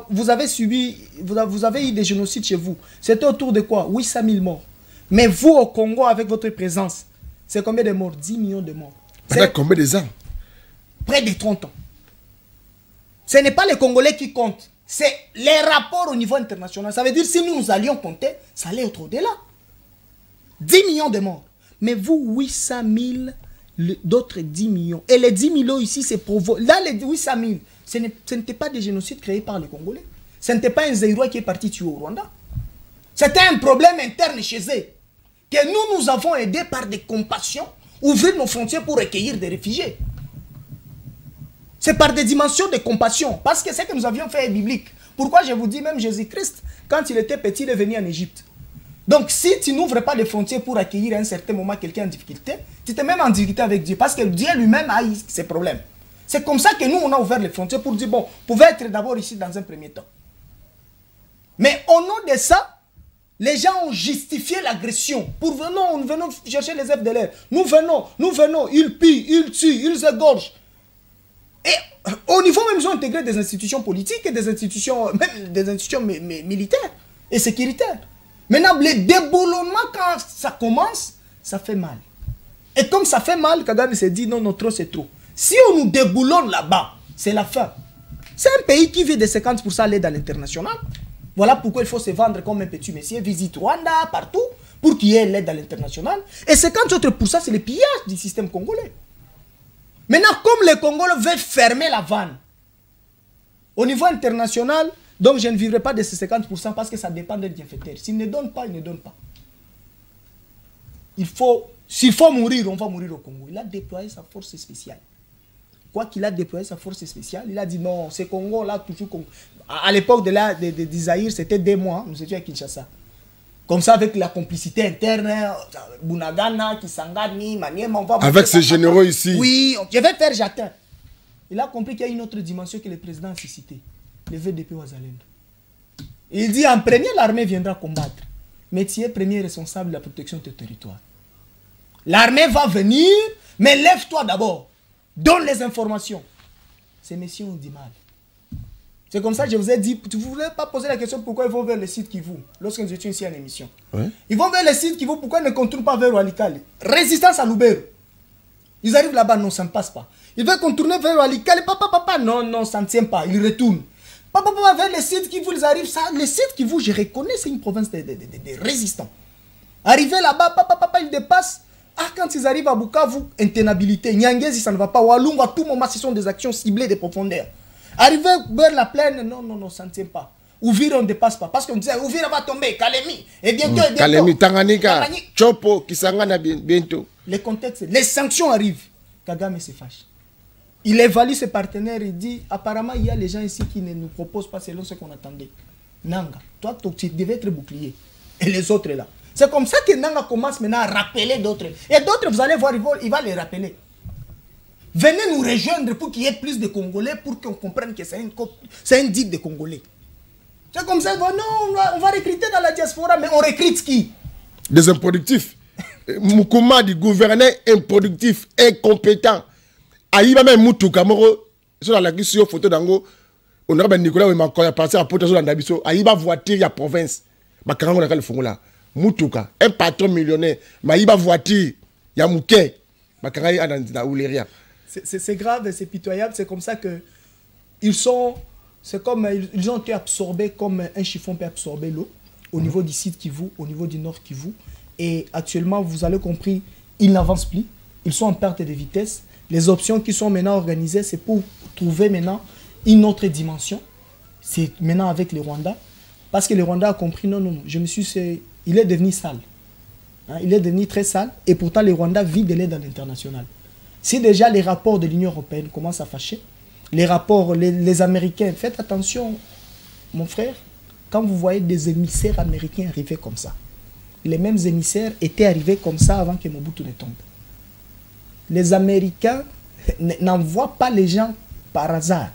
vous avez subi, vous avez eu des génocides chez vous. C'était autour de quoi? 800 000 morts. Mais vous, au Congo, avec votre présence, c'est combien de morts? 10 millions de morts. C'est combien de ans? Près de 30 ans. Ce n'est pas les Congolais qui comptent. C'est les rapports au niveau international. Ça veut dire que si nous allions compter, ça allait être au-delà. 10 millions de morts. Mais vous, 800 000, d'autres 10 millions. Et les 10 millions ici, c'est pour vous. Là, les 800 000, ce n'était pas des génocides créés par les Congolais. Ce n'était pas un Zaïrois qui est parti tuer au Rwanda. C'était un problème interne chez eux. Que nous avons aidé par des compassions, ouvrir nos frontières pour accueillir des réfugiés. C'est par des dimensions de compassion. Parce que ce que nous avions fait est biblique. Pourquoi je vous dis, même Jésus-Christ, quand il était petit, il est venu en Égypte. Donc, si tu n'ouvres pas les frontières pour accueillir à un certain moment quelqu'un en difficulté, tu te mets en difficulté avec Dieu. Parce que Dieu lui-même a eu ses problèmes. C'est comme ça que nous, on a ouvert les frontières pour dire, bon, vous pouvez être d'abord ici dans un premier temps. Mais au nom de ça, les gens ont justifié l'agression. Nous venons chercher les FDLR. Nous venons, ils pillent, ils tuent, ils égorgent. Et au niveau même, ils ont intégré des institutions politiques et des institutions, même des institutions militaires et sécuritaires. Maintenant, les déboulonnements, quand ça commence, ça fait mal. Et comme ça fait mal, Kagame s'est dit, non, trop, c'est trop. Si on nous déboulonne là-bas, c'est la fin. C'est un pays qui vit de 50% à l'aide à l'international. Voilà pourquoi il faut se vendre comme un petit messier, visite Rwanda, partout, pour qu'il y ait l'aide à l'international. Et 50 autres pour ça, c'est le pillage du système congolais. Maintenant, comme les Congolais veulent fermer la vanne, au niveau international, donc je ne vivrai pas de ces 50% parce que ça dépend des bienfaiteurs. S'ils ne donnent pas, ils ne donnent pas. S'il faut mourir, on va mourir au Congo. Il a déployé sa force spéciale. Quoi qu'il a déployé sa force spéciale, il a dit non, ces Congos-là, toujours comme... À l'époque d'Isaïr, c'était 2 mois, nous étions à Kinshasa. Comme ça, avec la complicité interne, Bunagana, Kisangani, Maniema, on va... Avec ces généraux ici. Oui, je vais faire Jatin. Il a compris qu'il y a une autre dimension que le président a suscité. Le VDP Wazalendo. Il dit, en premier, l'armée viendra combattre. Mais tu es premier responsable de la protection de tes territoires. L'armée va venir, mais lève-toi d'abord. Donne les informations. Ces messieurs ont du mal. C'est comme ça que je vous ai dit, tu ne voulais pas poser la question pourquoi ils vont vers le site Kivu, lorsque nous étions ici en émission. Ouais. Ils vont vers le site Kivu, pourquoi ils ne contournent pas vers Walikale? Résistance à Lubero. Ils arrivent là-bas, non, ça ne passe pas. Ils veulent contourner vers Walikale, papa, non, ça ne tient pas, ils retournent. Papa, vers le site Kivu, ils arrivent, ça, le site Kivu, je reconnais, c'est une province de résistants. Arrivé là-bas, papa, ils dépassent. Ah, quand ils arrivent à Bukavu, intenabilité. Nyangezi, ça ne va pas. Walungu, à tout moment, ce sont des actions ciblées de profondeur. Arrivé vers la plaine, non, ça ne tient pas. Ouvir, on ne dépasse pas. Parce qu'on disait, Ouvir va tomber, Kalemi. Et bientôt, Kalemi, Tanganyika, Chopo, Kisangana, bientôt. Les contextes, les sanctions arrivent. Kagame se fâche. Il évalue ses partenaires, il dit, apparemment, il y a les gens ici qui ne nous proposent pas selon ce qu'on attendait. Nanga, toi, tu devais être bouclier. Et les autres là. C'est comme ça que Nanga commence maintenant à rappeler d'autres. Et d'autres, vous allez voir, il va les rappeler. Venez nous rejoindre pour qu'il y ait plus de Congolais, pour qu'on comprenne que c'est un dit de Congolais. C'est comme ça, non, on va recruter dans la diaspora, mais on recrute qui? Des improductifs. Moukouma du gouverneur improductif, incompétent. Aïba même Moutou Kamoro, sur la question photo d'Ango, on a Nicolas Ouemanko, il a passé à Porto sur l'Andabiso, Aïba voiture, il y a province. Bakarango n'a qu'à le Fongola. Moutouka, un patron millionnaire, Maïba voiture, il y a Mouké, Bakarango a dans Ouléria. C'est grave, c'est pitoyable, c'est comme ça que ils sont, c'est comme ils ont été absorbés comme un chiffon peut absorber l'eau au niveau du sud Kivu, au niveau du nord Kivu. Et actuellement, vous avez compris, ils n'avancent plus, ils sont en perte de vitesse. Les options qui sont maintenant organisées, c'est pour trouver maintenant une autre dimension. C'est maintenant avec le Rwanda. Parce que le Rwanda a compris, non, il est devenu sale. Hein, il est devenu très sale. Et pourtant, le Rwanda vit de l'aide à l'international. Si déjà les rapports de l'Union européenne commencent à fâcher, les rapports, les Américains, faites attention, mon frère, quand vous voyez des émissaires américains arriver comme ça, les mêmes émissaires étaient arrivés comme ça avant que Mobutu ne tombe. Les Américains n'envoient pas les gens par hasard.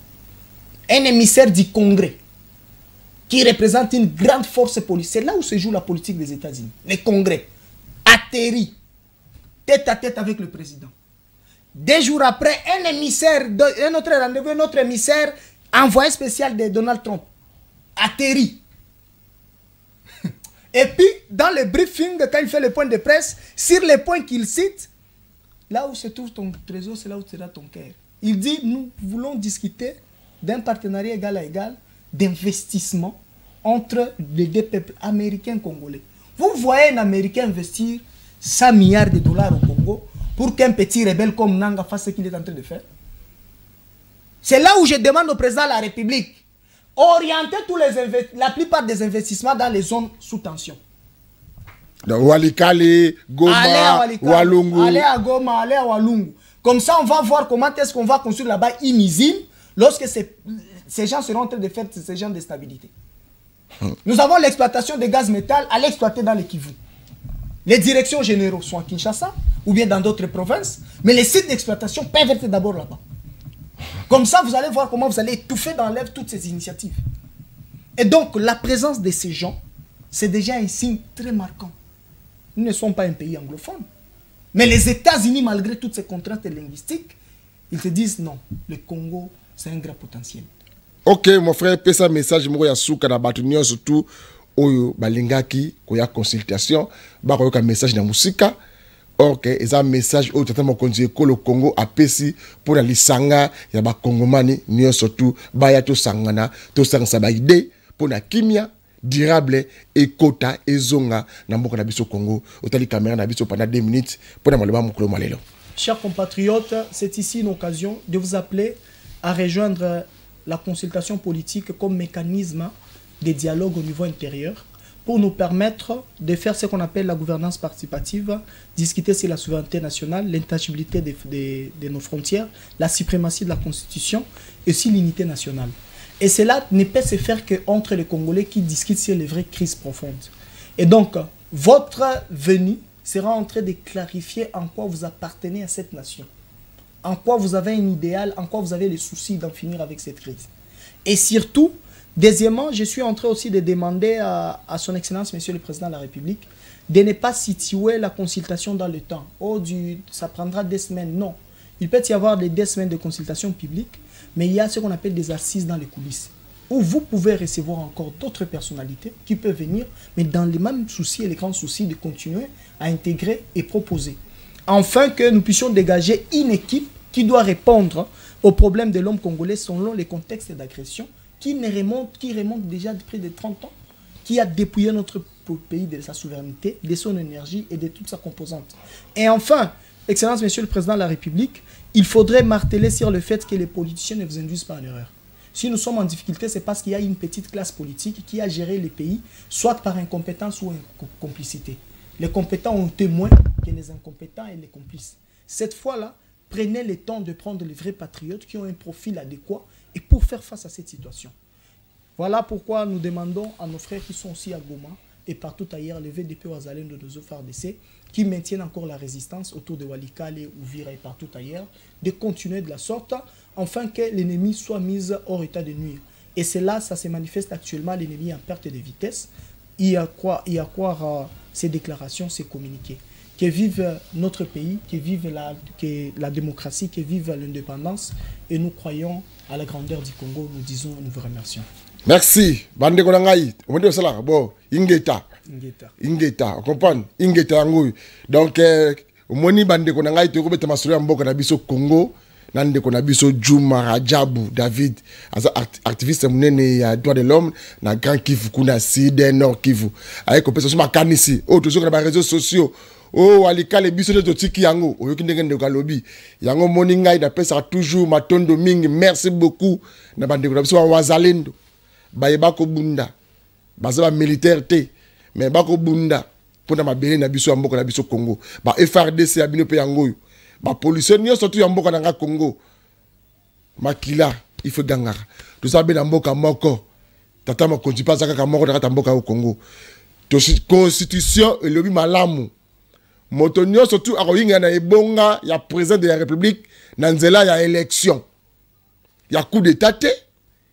Un émissaire du Congrès qui représente une grande force politique, c'est là où se joue la politique des États-Unis. Le Congrès atterrit tête à tête avec le président. 2 jours après, un émissaire, un autre rendez-vous, un autre émissaire, envoyé spécial de Donald Trump, atterrit. Et puis, dans le briefing, quand il fait le point de presse, sur les points qu'il cite, là où se trouve ton trésor, c'est là où sera ton cœur. Il dit, nous voulons discuter d'un partenariat égal à égal, d'investissement entre les 2 peuples américains et congolais. Vous voyez un Américain investir 100 milliards de dollars au Congo pour qu'un petit rebelle comme Nanga fasse ce qu'il est en train de faire. C'est là où je demande au président de la République orienter la plupart des investissements dans les zones sous tension. Walikale, Goma, Walungu. Allez à Goma, allez à Walungu. Comme ça, on va voir comment est-ce qu'on va construire là-bas une usine lorsque ces gens seront en train de faire ces gens de stabilité. Nous avons l'exploitation de gaz métal à l'exploiter dans le Kivu. Les directions généraux sont à Kinshasa ou bien dans d'autres provinces, mais les sites d'exploitation peuvent être d'abord là-bas. Comme ça, vous allez voir comment vous allez étouffer dans l'air toutes ces initiatives. Et donc, la présence de ces gens, c'est déjà un signe très marquant. Nous ne sommes pas un pays anglophone. Mais les États-Unis, malgré toutes ces contraintes linguistiques, ils se disent non, le Congo, c'est un grand potentiel. Ok, mon frère, pesa un message, moi, yasuka na batunyo surtout oyo balingaki koya consultation, ba koyoka message na musika. Ok, et un message au traitement continue que le Congo a pesi pour la lisanga ya ba Congomani nyo surtout ba ya to sangana to sangsa ba idée pour la kimia durable et kota et zonga na mboka na biso Congo. Otali caméra na biso pendant 2 minutes pour na maleba mukolo malelo. Chers compatriotes, c'est ici une occasion de vous appeler à rejoindre la consultation politique comme mécanisme de dialogue au niveau intérieur pour nous permettre de faire ce qu'on appelle la gouvernance participative, discuter sur la souveraineté nationale, l'intangibilité de nos frontières, la suprématie de la Constitution et aussi l'unité nationale. Et cela ne peut se faire qu'entre les Congolais qui discutent sur les vraies crises profondes. Et donc, votre venue sera en train de clarifier en quoi vous appartenez à cette nation, en quoi vous avez un idéal, en quoi vous avez le souci d'en finir avec cette crise. Et surtout, deuxièmement, je suis en train aussi de demander à son Excellence, Monsieur le Président de la République, de ne pas situer la consultation dans le temps. Oh, ça prendra 2 semaines. Non. Il peut y avoir des 2 semaines de consultation publique, mais il y a ce qu'on appelle des assises dans les coulisses, où vous pouvez recevoir encore d'autres personnalités qui peuvent venir, mais dans les mêmes soucis et les grands soucis de continuer à intégrer et proposer. Enfin, que nous puissions dégager une équipe qui doit répondre aux problèmes de l'homme congolais selon les contextes d'agression qui remonte déjà de près de 30 ans, qui a dépouillé notre pays de sa souveraineté, de son énergie et de toute sa composante. Et enfin, Excellence, Monsieur le Président de la République, il faudrait marteler sur le fait que les politiciens ne vous induisent pas en erreur. Si nous sommes en difficulté, c'est parce qu'il y a une petite classe politique qui a géré les pays, soit par incompétence ou complicité. Les compétents ont été moins que les incompétents et les complices. Cette fois-là, prenez le temps de prendre les vrais patriotes qui ont un profil adéquat et pour faire face à cette situation. Voilà pourquoi nous demandons à nos frères qui sont aussi à Goma et partout ailleurs, le VDP Ouazalendo de nos FARDC, qui maintiennent encore la résistance autour de Walikale, Ouvira et partout ailleurs, de continuer de la sorte, afin que l'ennemi soit mis hors état de nuire. Et cela, ça se manifeste actuellement, l'ennemi en perte de vitesse. Y a croire ces déclarations, ces communiqués. Que vive notre pays, que vive la démocratie, que vive l'indépendance. Et nous croyons à la grandeur du Congo. Nous disons, nous vous remercions. Merci. Bande Konangaï. On dit ça bon, Ingeta. Ingeta. On comprend? Ingeta Angou. Donc, Moni Bande Konangaï, tu remets ta massoule en boka nabiso Congo. Nande Konabiso Juma Rajabu David. Asa activiste munene ya droit de l'homme. Na Grand Kivu, kuna Side, Nord Kivu. Avec compétition ma kanisi. Oh, toujours dans les réseaux sociaux. Oh, Walikale biso de tiki yango. Oh, yoki ndenge ndeko lobby. Yango moninga da pesa toujours matondo mingi. Merci beaucoup. Na Bande Konabiso Ouazalendo. Bayebako bunda bazaba militaire te mais bako bunda pona mabele na biso mboka na biso Congo ba FRDC abino pe yango ba policier nyo surtout ya mboka na Congo makila il faut gangara tout ça be na mboka moko tata mokonzi pas kaka moko na mboka au Congo. To constitution et le malamu. Moto nyonso tu akoyinga na ebonga ya président de la République na nzela ya élection. Ya coup d'état te,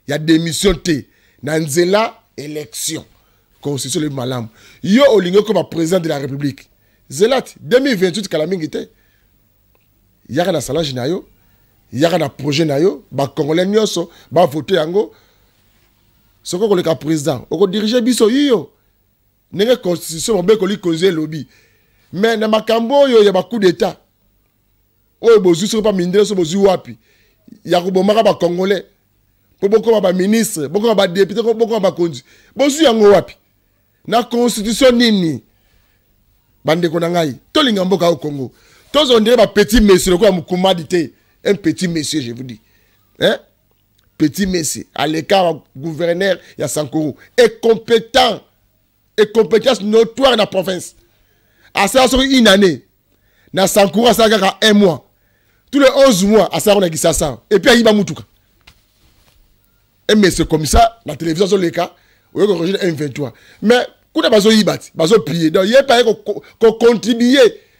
ya démission te. Na nzela élection. Constitution le malamu. Yo olingo comme président de la République. Zelat 2028 kala mingi te. Yaka na salage na yo, yaka na projet na yo, ba congolais nyonso ba voter yango. Soko ko le ka président, oko diriger biso yo. Nenge constitution be ko li causer lobby. Mais na makambo yo ya ba coup d'état. Oyo bozu so pas mindele so bozu wapi. Ya ko bomaka ba congolais. Po boko ba ministre, boko ba député, boko ba konzi. Bozu yango wapi. Na constitution nini? Bande ko na ngai. To linga mboka au Congo. Tous on dirait un petit monsieur, quoi, un petit monsieur, je vous dis. Hein? Petit monsieur, à l'écart, gouverneur, il y a Sankoro. Et compétent. Et compétence notoire dans la province. À ça, sur une année. Dans Sankoro, ça a 1 mois. Tous les 11 mois, à ça, on a dit ça. Et puis, il y a Moutouka. Un monsieur comme ça, la télévision, sur les cas, on a rejoint M23. Mais, quand on a besoin de plier, donc il n'y a pas qu'on contribue.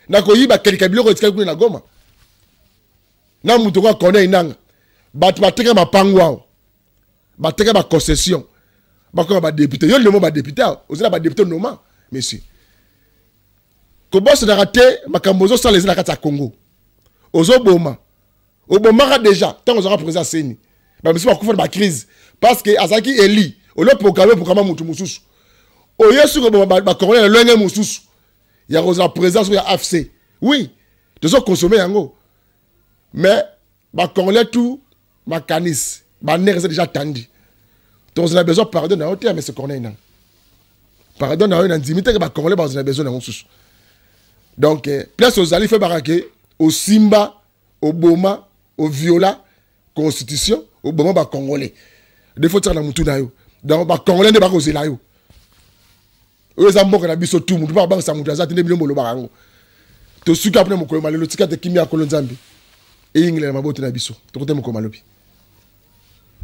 Na koyiba kelika biloko etika kuna na Goma na mutu kwa kone inanga batu bateka mapangwa bateka ba concession bako ba député yo le mot ba député ozela ba député noma monsieur ko boss na raté makambozo sans les na kata Congo ozo boma oboma déjà tant ozora président seni ba monsieur ba kufa ba crise parce que azaki eli olo programme mutu mususu oyesu ko ba congolais le ngé mususu. Il y a la présence de AFC. Oui, ils ont consommé yango. Mais, les Congolais tout, les canis, les nerfs sont déjà tendus. Donc, on a besoin de pardon à hauteur, mais c'est qu'on a un. Pardon à hauteur, mais les Congolais ont besoin de sous. Donc, place aux alliés, fait au Simba, au Boma, au Viola, Constitution, au Boma, les Congolais. Des fois, on a moutou na yo. Donc, les Congolais ne sont pas causés là yo. Oyo mboka na biso tu mutu ba bangisa mutu azati ndebile mbolo barango to suka apne mukolo malelo tika te kimia kolonzambi e ingile na mabote na biso to kote mukolo malobi.